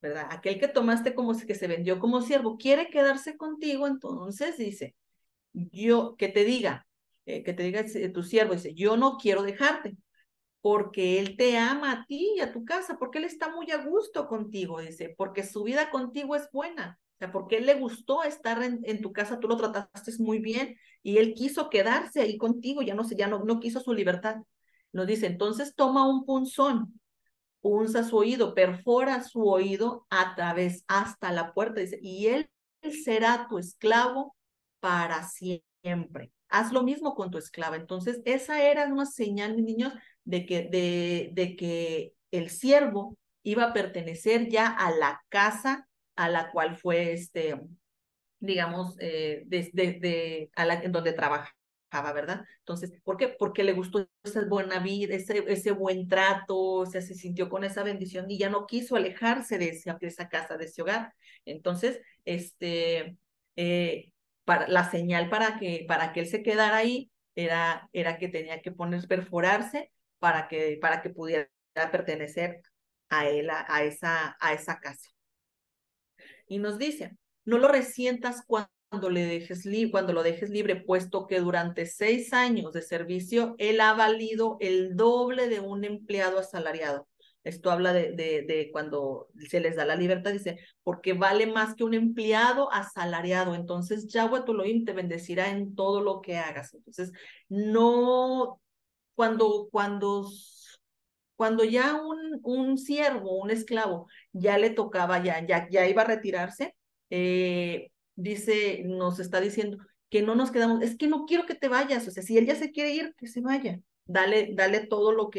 ¿verdad? Aquel que tomaste como que se vendió como siervo, quiere quedarse contigo, entonces dice, que te diga tu siervo, dice, yo no quiero dejarte, porque él te ama a ti y a tu casa, porque él está muy a gusto contigo, dice, porque su vida contigo es buena, o sea, porque él le gustó estar en tu casa, tú lo trataste muy bien y él quiso quedarse ahí contigo, ya no quiso su libertad. Nos dice, entonces toma un punzón, punza su oído, perfora su oído a través hasta la puerta, dice, y él será tu esclavo para siempre. Haz lo mismo con tu esclava. Entonces, esa era una señal, mis niños, de que el siervo iba a pertenecer ya a la casa a la cual fue digamos, en donde trabajaba, ¿verdad? Entonces, ¿por qué? Porque le gustó esa buena vida, ese buen trato, o sea, se sintió con esa bendición y ya no quiso alejarse de esa casa, de ese hogar. Entonces, eh, la señal para que él se quedara ahí era que tenía que perforarse para que pudiera pertenecer a él, a esa casa. Y nos dice, no lo resientas cuando lo dejes libre, puesto que durante 6 años de servicio él ha valido el doble de un empleado asalariado. Esto habla de cuando se les da la libertad, dice, porque vale más que un empleado asalariado. Entonces, Yahweh tu Elohim te bendecirá en todo lo que hagas. Entonces, no, cuando ya un siervo, un esclavo, ya le tocaba, ya iba a retirarse, nos está diciendo que no nos quedamos, es que no quiero que te vayas, o sea, si él ya se quiere ir, que se vaya. Dale todo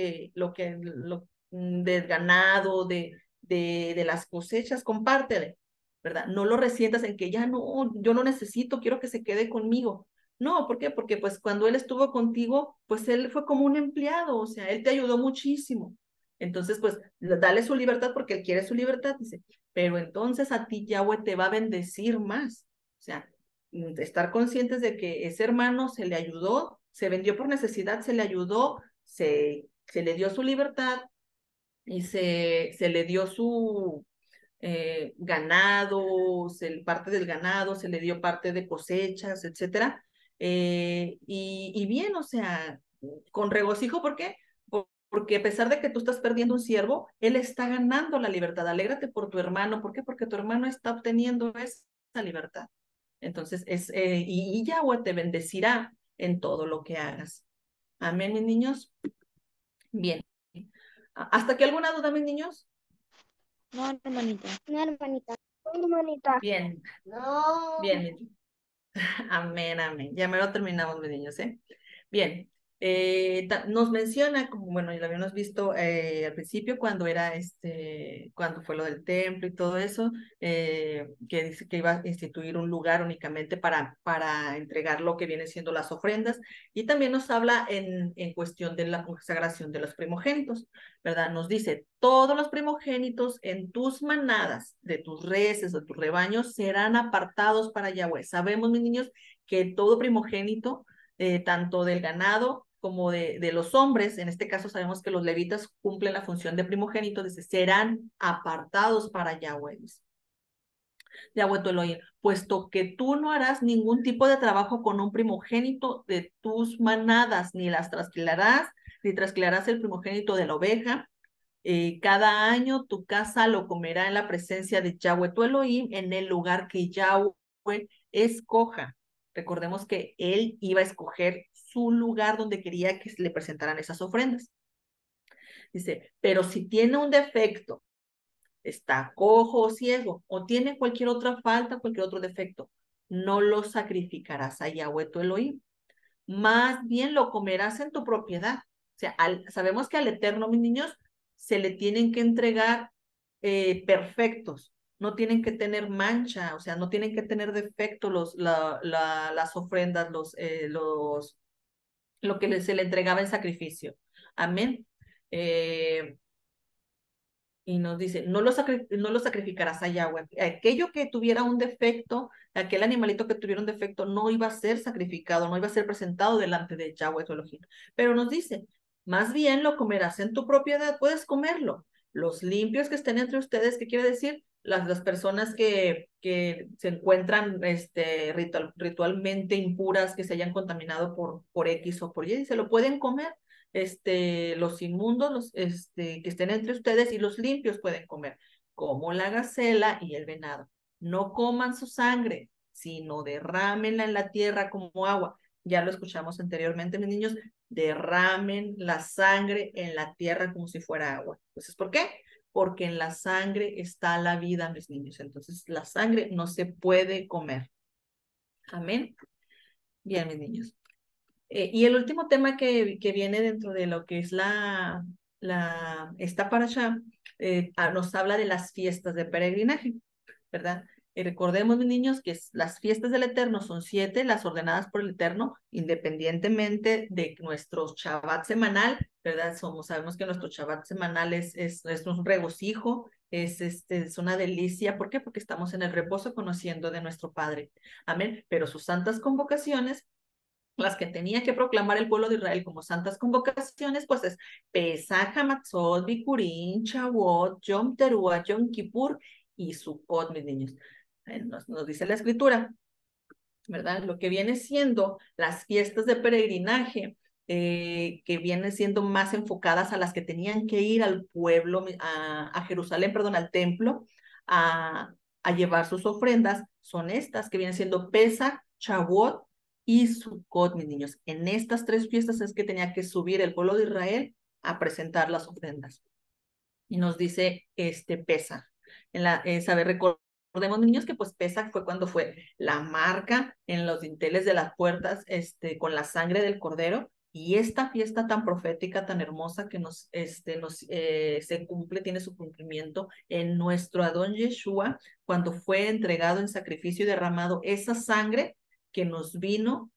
del ganado, de las cosechas, compártele, ¿verdad? No lo resientas en que ya no, yo no necesito, quiero que se quede conmigo. No, ¿por qué? Porque pues cuando él estuvo contigo, pues él fue como un empleado, o sea, él te ayudó muchísimo. Entonces, pues dale su libertad porque él quiere su libertad, dice, pero entonces a ti Yahweh te va a bendecir más. O sea, estar conscientes de que ese hermano se le ayudó, se vendió por necesidad, se le ayudó, se le dio su libertad y se le dio su ganado, parte del ganado, se le dio parte de cosechas, etcétera. Y bien, o sea, con regocijo, ¿por qué? porque a pesar de que tú estás perdiendo un siervo, él está ganando la libertad. Alégrate por tu hermano. ¿Por qué? Porque tu hermano está obteniendo esa libertad. Entonces, y Yahweh te bendecirá en todo lo que hagas. Amén, mis niños. Bien. ¿Hasta aquí alguna duda, mis niños? No, hermanita. No, hermanita. No, hermanita. Bien, No. bien, mis niños. Amén, amén. Ya me lo terminamos, mis niños, ¿eh? Bien. Nos menciona, como bueno, ya lo habíamos visto al principio, cuando era cuando fue lo del templo y todo eso, que dice que iba a instituir un lugar únicamente para entregar lo que viene siendo las ofrendas, y también nos habla en cuestión de la consagración de los primogénitos, ¿verdad? Nos dice, todos los primogénitos en tus manadas, de tus reses, de tus rebaños, serán apartados para Yahweh. Sabemos, mis niños, que todo primogénito, tanto del ganado como de los hombres, en este caso sabemos que los levitas cumplen la función de primogénito, dice, serán apartados para Yahweh. Yahweh tu Elohim, puesto que tú no harás ningún tipo de trabajo con un primogénito de tus manadas, ni las trasquilarás, ni trasquilarás el primogénito de la oveja. Cada año tu casa lo comerá en la presencia de Yahweh tu Elohim, en el lugar que Yahweh escoja. Recordemos que él iba a escoger su lugar donde quería que se le presentaran esas ofrendas. Dice, pero si tiene un defecto, está cojo o ciego, o tiene cualquier otra falta, cualquier otro defecto, no lo sacrificarás a Yahweh tu Elohim. Más bien lo comerás en tu propiedad. O sea, sabemos que al Eterno, mis niños, se le tienen que entregar perfectos, no tienen que tener mancha, o sea, no tienen que tener defecto las ofrendas, lo que se le entregaba en sacrificio. Amén. Eh, y nos dice, no lo sacrificarás a Yahweh. Aquello que tuviera un defecto, aquel animalito que tuviera un defecto, no iba a ser sacrificado, no iba a ser presentado delante de Yahweh tu Elohim. Pero nos dice, más bien lo comerás en tu propiedad, puedes comerlo. Los limpios que estén entre ustedes, ¿qué quiere decir? Las personas que se encuentran ritualmente impuras, que se hayan contaminado por X o por Y, se lo pueden comer. Los inmundos, que estén entre ustedes, y los limpios pueden comer, como la gacela y el venado. No coman su sangre, sino derrámenla en la tierra como agua. Ya lo escuchamos anteriormente, mis niños, derramen la sangre en la tierra como si fuera agua. Entonces, ¿por qué? Porque en la sangre está la vida, mis niños. Entonces, la sangre no se puede comer. Amén. Bien, mis niños. Y el último tema que viene dentro de lo que es esta parasha, nos habla de las fiestas de peregrinaje, ¿verdad? Y recordemos, mis niños, que las fiestas del Eterno son 7, las ordenadas por el Eterno, independientemente de nuestro Shabbat semanal, ¿verdad? Sabemos que nuestro Shabbat semanal es un regocijo, es una delicia. ¿Por qué? Porque estamos en el reposo conociendo de nuestro Padre. Amén. Pero sus santas convocaciones, las que tenía que proclamar el pueblo de Israel como santas convocaciones, pues es Pesaj, Hamatzot, Bikurim, Shavuot, Yom Teruah, Yom Kippur y Sukkot, mis niños. Nos dice la escritura, ¿verdad? Lo que viene siendo las fiestas de peregrinaje, que vienen siendo más enfocadas a las que tenían que ir al pueblo, a Jerusalén, perdón, al templo, a, a llevar sus ofrendas, son estas que vienen siendo Pesaj, Shavuot y Sukkot, mis niños. En estas 3 fiestas es que tenía que subir el pueblo de Israel a presentar las ofrendas. Y nos dice Pesaj. Recordemos, niños, que pues Pesaj fue cuando fue la marca en los dinteles de las puertas, con la sangre del cordero. Y esta fiesta tan profética, tan hermosa, que se cumple, tiene su cumplimiento en nuestro Adón Yeshua, cuando fue entregado en sacrificio y derramado esa sangre que nos vino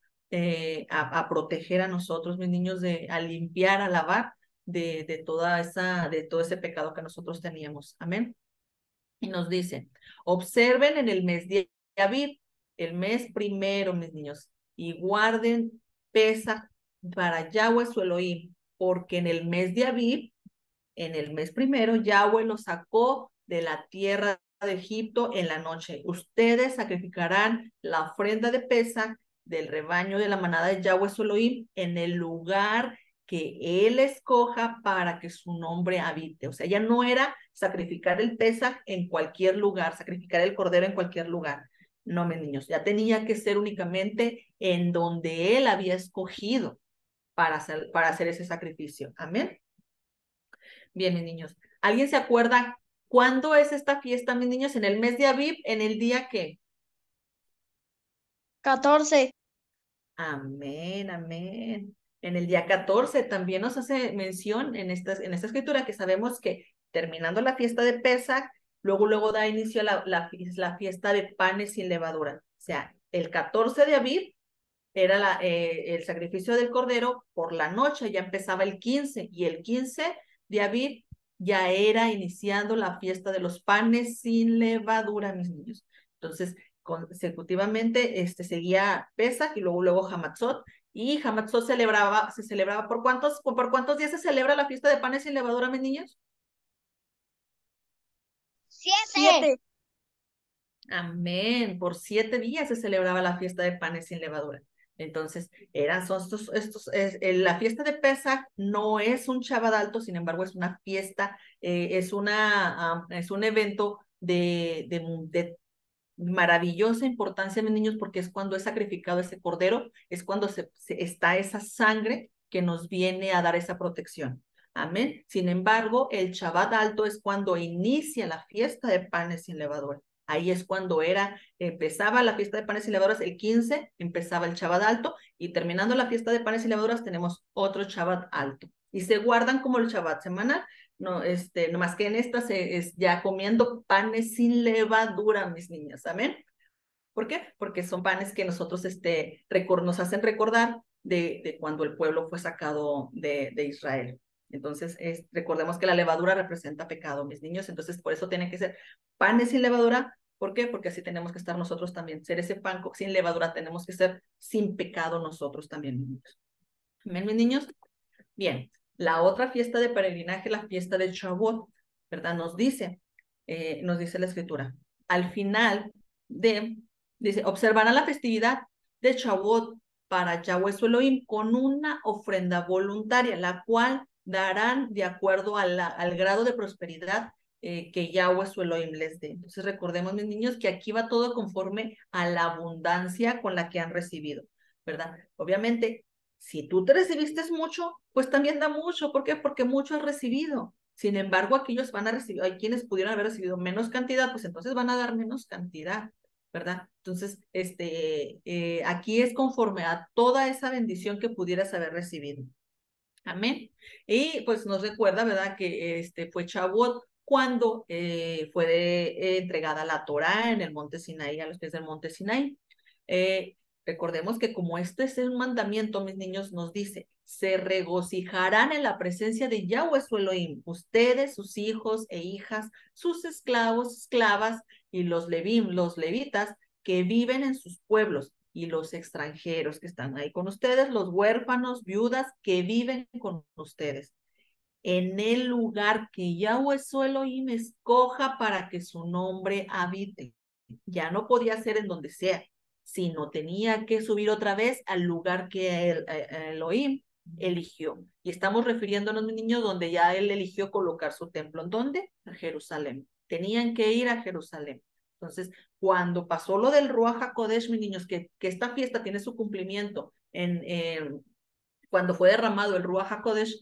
a proteger a nosotros, mis niños, a limpiar, a lavar de todo ese pecado que nosotros teníamos. Amén. Y nos dice, observen en el mes de Aviv, el mes primero, mis niños, y guarden Pesaj para Yahweh su Elohim, porque en el mes de Aviv, en el mes primero, Yahweh los sacó de la tierra de Egipto en la noche. Ustedes sacrificarán la ofrenda de Pesaj del rebaño de la manada de Yahweh su Elohim en el lugar que él escoja para que su nombre habite. O sea, ya no era sacrificar el Pesaj en cualquier lugar, sacrificar el cordero en cualquier lugar. No, mis niños, ya tenía que ser únicamente en donde él había escogido para hacer ese sacrificio. Amén. Bien, mis niños. ¿Alguien se acuerda cuándo es esta fiesta, mis niños? ¿En el mes de Aviv? ¿En el día qué? 14. Amén, amén. En el día 14 también nos hace mención en esta escritura que sabemos que terminando la fiesta de Pesach, luego da inicio a la fiesta de panes sin levadura. O sea, el 14 de Aviv era el sacrificio del cordero por la noche, ya empezaba el 15 y el 15 de Aviv ya era iniciando la fiesta de los panes sin levadura, mis niños. Entonces, consecutivamente seguía Pesach y luego Hamatzot, y Hamatzot se celebraba ¿por cuántos días se celebra la fiesta de panes sin levadura, mis niños? 7. Amén. Por 7 días se celebraba la fiesta de panes sin levadura. Entonces, la fiesta de Pesach no es un Shabbat alto, sin embargo, es una fiesta, es un evento de maravillosa importancia, mis niños, porque es cuando es sacrificado ese cordero, es cuando está esa sangre que nos viene a dar esa protección. Amén. Sin embargo, el Shabbat alto es cuando inicia la fiesta de panes sin levadura. Ahí es cuando empezaba la fiesta de panes sin levaduras, el 15 empezaba el Shabbat alto, y terminando la fiesta de panes sin levaduras tenemos otro Shabbat alto. Y se guardan como el Shabbat semanal. No, no más que en esta es ya comiendo panes sin levadura, mis niñas. Amén. ¿Por qué? Porque son panes que nosotros nos hacen recordar de cuando el pueblo fue sacado de Israel. Entonces, recordemos que la levadura representa pecado, mis niños. Entonces, por eso tienen que ser panes sin levadura. ¿Por qué? Porque así tenemos que estar nosotros también. Ser ese pan sin levadura, tenemos que ser sin pecado nosotros también, mis niños. ¿Amén, mis niños? Bien, la otra fiesta de peregrinaje, la fiesta de Shavuot, ¿verdad? Nos dice la escritura. Al final dice, observarán la festividad de Shavuot para Yahweh su Elohim con una ofrenda voluntaria, la cual darán de acuerdo al grado de prosperidad que Yahweh su Elohim les dé. Entonces recordemos, mis niños, que aquí va todo conforme a la abundancia con la que han recibido, ¿verdad? Obviamente, si tú te recibiste mucho, pues también da mucho. ¿Por qué? Porque mucho has recibido. Sin embargo, aquellos van a recibir, hay quienes pudieron haber recibido menos cantidad, pues entonces van a dar menos cantidad, ¿verdad? Entonces, aquí es conforme a toda esa bendición que pudieras haber recibido. Amén. Y pues nos recuerda, ¿verdad? Que fue Shavuot cuando fue entregada la Torá en el monte Sinaí, a los pies del monte Sinaí. Recordemos que como este es un mandamiento, mis niños, nos dice, se regocijarán en la presencia de Yahweh su Elohim, ustedes, sus hijos e hijas, sus esclavos, esclavas y los levitas que viven en sus pueblos, y los extranjeros que están ahí con ustedes, los huérfanos, viudas que viven con ustedes, en el lugar que Yahweh su Elohim escoja para que su nombre habite. Ya no podía ser en donde sea, sino tenía que subir otra vez al lugar que Elohim eligió. Y estamos refiriéndonos, mis niños, donde ya él eligió colocar su templo. ¿En dónde? A Jerusalén. Tenían que ir a Jerusalén. Entonces, cuando pasó lo del Ruach HaKodesh, mis niños, que esta fiesta tiene su cumplimiento cuando fue derramado el Ruach HaKodesh,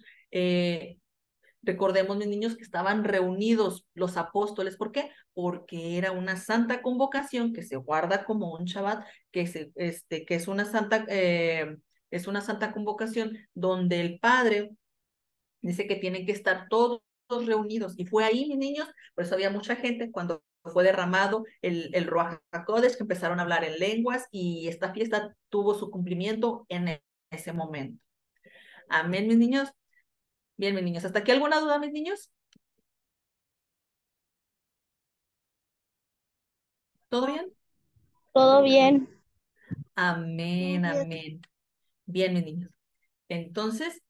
recordemos, mis niños, que estaban reunidos los apóstoles. ¿Por qué? Porque era una santa convocación que se guarda como un Shabbat, que es una santa convocación donde el Padre dice que tienen que estar todos reunidos. Y fue ahí, mis niños, por eso había mucha gente cuando fue derramado el Ruach HaKodesh, que empezaron a hablar en lenguas, y esta fiesta tuvo su cumplimiento en ese momento. Amén, mis niños. Bien, mis niños, ¿hasta aquí alguna duda, mis niños? ¿Todo bien? Todo bien. Amén, amén. Bien, mis niños. Entonces,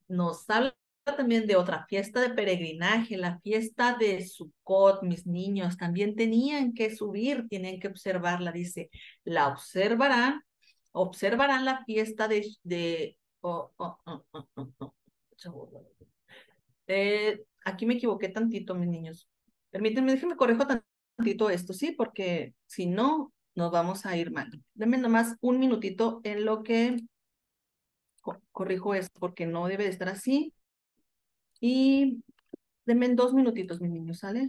nos habla también de otra fiesta de peregrinaje, la fiesta de Sukkot, mis niños. También tenían que subir, tienen que observarla, dice, la observarán la fiesta Aquí me equivoqué tantito, mis niños. Permítanme, déjenme corrijo tantito esto, ¿sí? Porque si no, nos vamos a ir mal. Denme nomás un minutito en lo que corrijo esto, porque no debe de estar así. Y denme 2 minutitos, mis niños, ¿sale?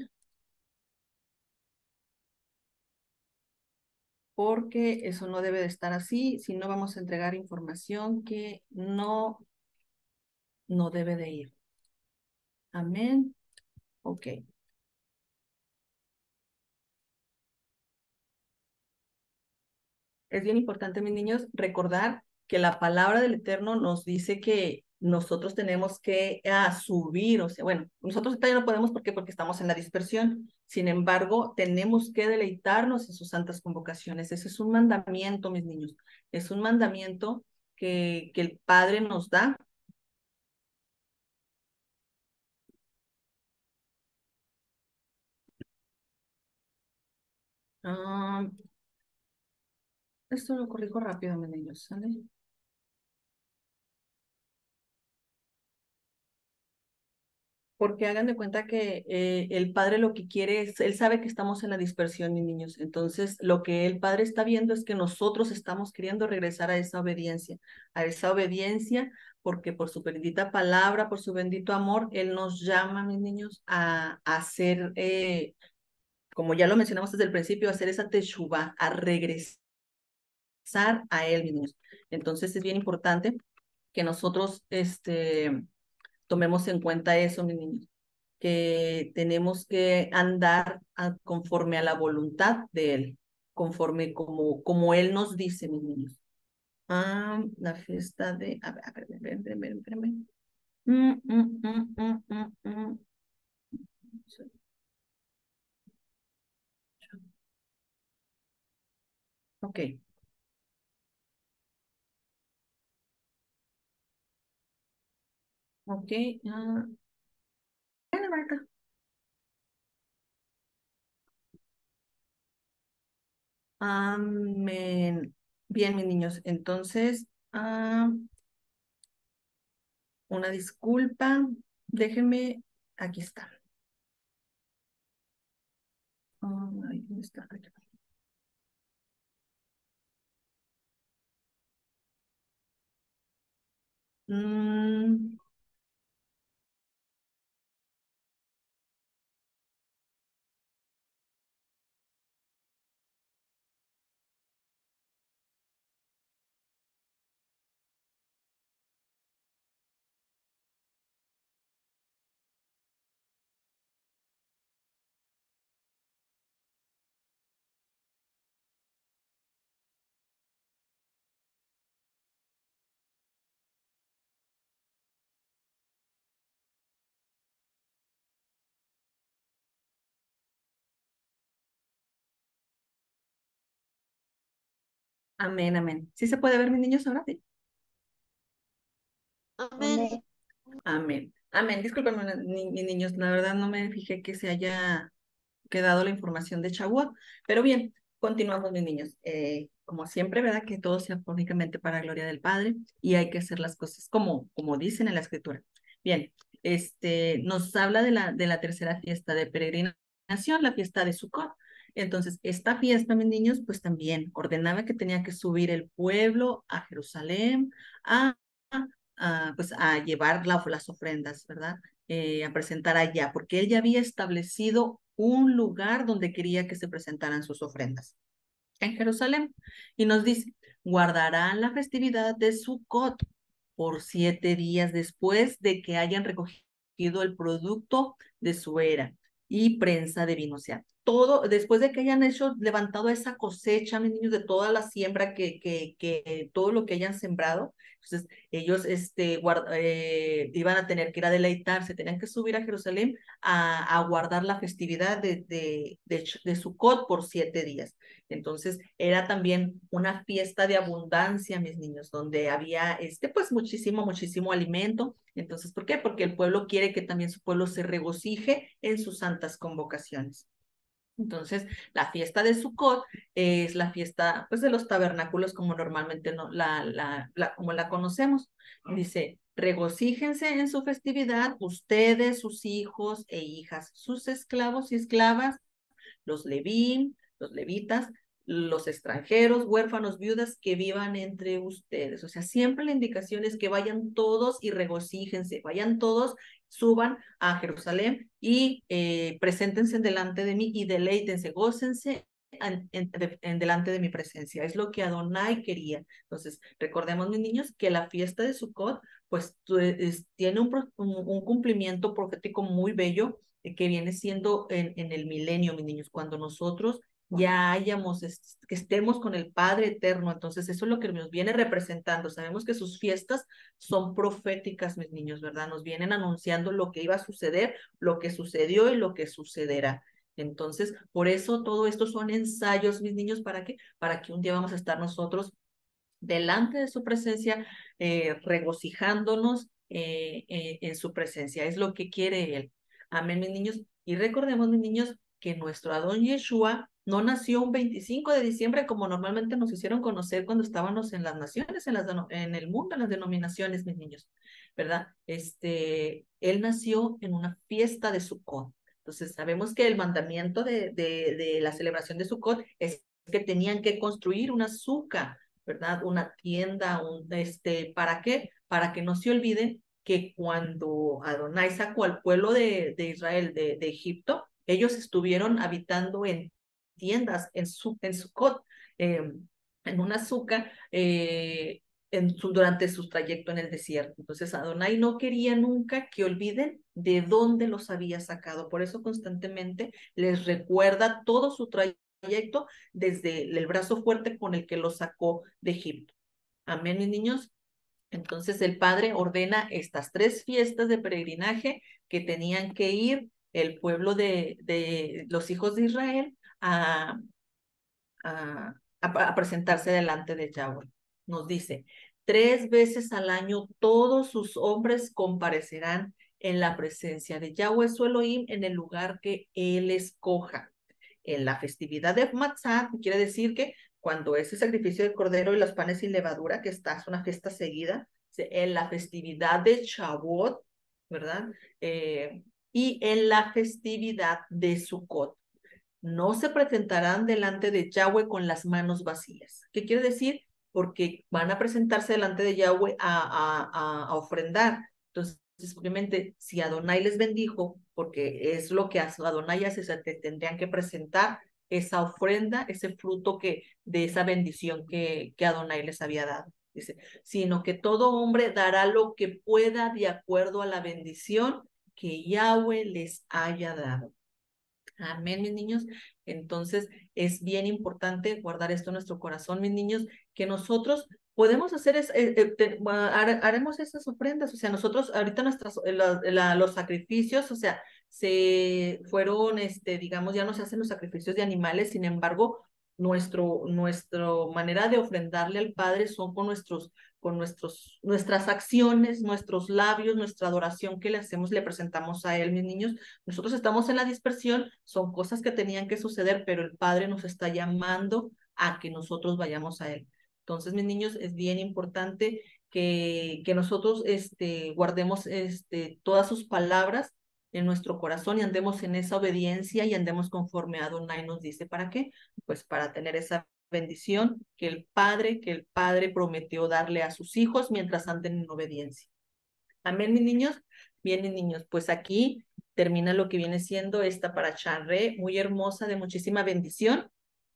Porque eso no debe de estar así, si no vamos a entregar información que no debe de ir. Amén. Ok. Es bien importante, mis niños, recordar que la palabra del Eterno nos dice que nosotros tenemos que subir, o sea, bueno, nosotros todavía no podemos, ¿por qué? Porque estamos en la dispersión. Sin embargo, tenemos que deleitarnos en sus santas convocaciones. Ese es un mandamiento, mis niños. Es un mandamiento que el Padre nos da. Ah, esto lo corrijo rápido, mis niños, ¿sale? Porque hagan de cuenta que el padre lo que quiere es, él sabe que estamos en la dispersión, mis niños. Entonces, lo que el padre está viendo es que nosotros estamos queriendo regresar a esa obediencia, porque por su bendita palabra, por su bendito amor, él nos llama, mis niños, a hacer, como ya lo mencionamos desde el principio, a hacer esa teshuvá, a regresar a él, mis niños. Entonces, es bien importante que nosotros, tomemos en cuenta eso, mis niños, que tenemos que andar conforme a la voluntad de Él, conforme como Él nos dice, mis niños. La fiesta de... A ver, espérame. Mm, mm, mm, mm, mm, mm. Ok, ok. Bueno, Marta. Amén. Bien, mis niños, entonces, una disculpa, déjenme, aquí está. Ay, ¿dónde está? Mm, Amén, amén. ¿Sí se puede ver, mis niños, ahora? Sí. Amén. Amén. Amén. Discúlpenme, mis niños, la verdad no me fijé que se haya quedado la información de Chagua, pero bien, continuamos, mis niños. Como siempre, ¿verdad? Que todo sea únicamente para gloria del Padre y hay que hacer las cosas como dicen en la Escritura. Bien, nos habla de la tercera fiesta de peregrinación, la fiesta de Sukkot. Entonces, esta fiesta, mis niños, pues también ordenaba que tenía que subir el pueblo a Jerusalén a, pues a llevar las ofrendas, ¿verdad? A presentar allá, porque él ya había establecido un lugar donde quería que se presentaran sus ofrendas, en Jerusalén. Y nos dice, guardarán la festividad de Sukkot por 7 días después de que hayan recogido el producto de su era y prensa de vino. O sea, todo, después de que hayan levantado esa cosecha, mis niños, de toda la siembra que todo lo que hayan sembrado, entonces ellos iban a tener que ir a deleitarse, tenían que subir a Jerusalén a guardar la festividad de Sukkot por 7 días. Entonces, era también una fiesta de abundancia, mis niños, donde había, pues muchísimo alimento. Entonces, ¿por qué? Porque el pueblo quiere que también su pueblo se regocije en sus santas convocaciones. Entonces, la fiesta de Sukkot es la fiesta, pues, de los tabernáculos como normalmente no, como la conocemos. Dice, regocíjense en su festividad, ustedes, sus hijos e hijas, sus esclavos y esclavas, los los levitas, los extranjeros, huérfanos, viudas que vivan entre ustedes. O sea, siempre la indicación es que vayan todos y regocíjense, vayan todos, suban a Jerusalén y preséntense delante de mí y deleítense, gócense delante de mi presencia. Es lo que Adonai quería. Entonces, recordemos, mis niños, que la fiesta de Sukkot, pues, tiene un cumplimiento profético muy bello que viene siendo en el milenio, mis niños, cuando nosotros ya hayamos, que estemos con el Padre eterno. Entonces, eso es lo que nos viene representando. Sabemos que sus fiestas son proféticas, mis niños, ¿verdad? Nos vienen anunciando lo que iba a suceder, lo que sucedió y lo que sucederá. Entonces, por eso todo esto son ensayos, mis niños, ¿para qué? Para que un día vamos a estar nosotros delante de su presencia, regocijándonos en su presencia. Es lo que quiere Él. Amén, mis niños. Y recordemos, mis niños, que nuestro Adón Yeshua no nació un 25 de diciembre como normalmente nos hicieron conocer cuando estábamos en las naciones, en el mundo, en las denominaciones, mis niños, ¿verdad? Él nació en una fiesta de Sukkot. Entonces, sabemos que el mandamiento de la celebración de Sukkot es que tenían que construir una suca, ¿verdad? Una tienda, ¿para qué? Para que no se olviden que cuando Adonai sacó al pueblo de Israel de Egipto, ellos estuvieron habitando en tiendas, en Sucot, en una suca, durante su trayecto en el desierto. Entonces Adonai no quería nunca que olviden de dónde los había sacado. Por eso constantemente les recuerda todo su trayecto desde el brazo fuerte con el que los sacó de Egipto. Amén, mis niños. Entonces el Padre ordena estas 3 fiestas de peregrinaje que tenían que ir el pueblo de los hijos de Israel a presentarse delante de Yahweh. Nos dice, 3 veces al año todos sus hombres comparecerán en la presencia de Yahweh su Elohim en el lugar que él escoja. En la festividad de Matzah, quiere decir que cuando es el sacrificio del cordero y los panes sin levadura, que está, es una fiesta seguida, en la festividad de Shavuot, ¿verdad? Y en la festividad de Sukkot. No se presentarán delante de Yahweh con las manos vacías. ¿Qué quiere decir? Porque van a presentarse delante de Yahweh a ofrendar. Entonces, obviamente, si Adonai les bendijo, porque es lo que Adonai hace, o sea, te tendrían que presentar esa ofrenda, ese fruto de esa bendición que Adonai les había dado. Dice, sino que todo hombre dará lo que pueda de acuerdo a la bendición que Yahweh les haya dado. Amén, mis niños. Entonces, es bien importante guardar esto en nuestro corazón, mis niños, que nosotros podemos hacer, haremos esas ofrendas, o sea, nosotros ahorita los sacrificios, o sea, se fueron, digamos, ya no se hacen los sacrificios de animales, sin embargo, nuestra manera de ofrendarle al Padre son nuestras acciones, nuestros labios, nuestra adoración que le hacemos, le presentamos a Él, mis niños. Nosotros estamos en la dispersión, son cosas que tenían que suceder, pero el Padre nos está llamando a que nosotros vayamos a Él. Entonces, mis niños, es bien importante que nosotros guardemos todas sus palabras en nuestro corazón y andemos en esa obediencia y andemos conforme a Adonai nos dice. ¿Para qué? Pues para tener esa bendición que el Padre prometió darle a sus hijos mientras anden en obediencia. Amén, mis niños. Bien, mis niños, pues aquí termina lo que viene siendo esta paracha re, muy hermosa, de muchísima bendición.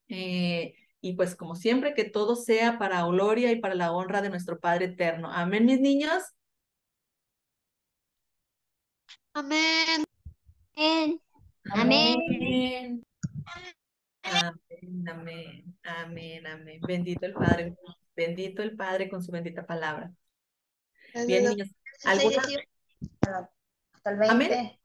Y pues como siempre, que todo sea para gloria y para la honra de nuestro Padre eterno. Amén, mis niños. Amén. Amén. Amén. Amén, amén, amén, amén. Bendito el Padre, bendito el Padre con su bendita palabra. Bien, niños, ¿alguna? Hasta el Amén. 20.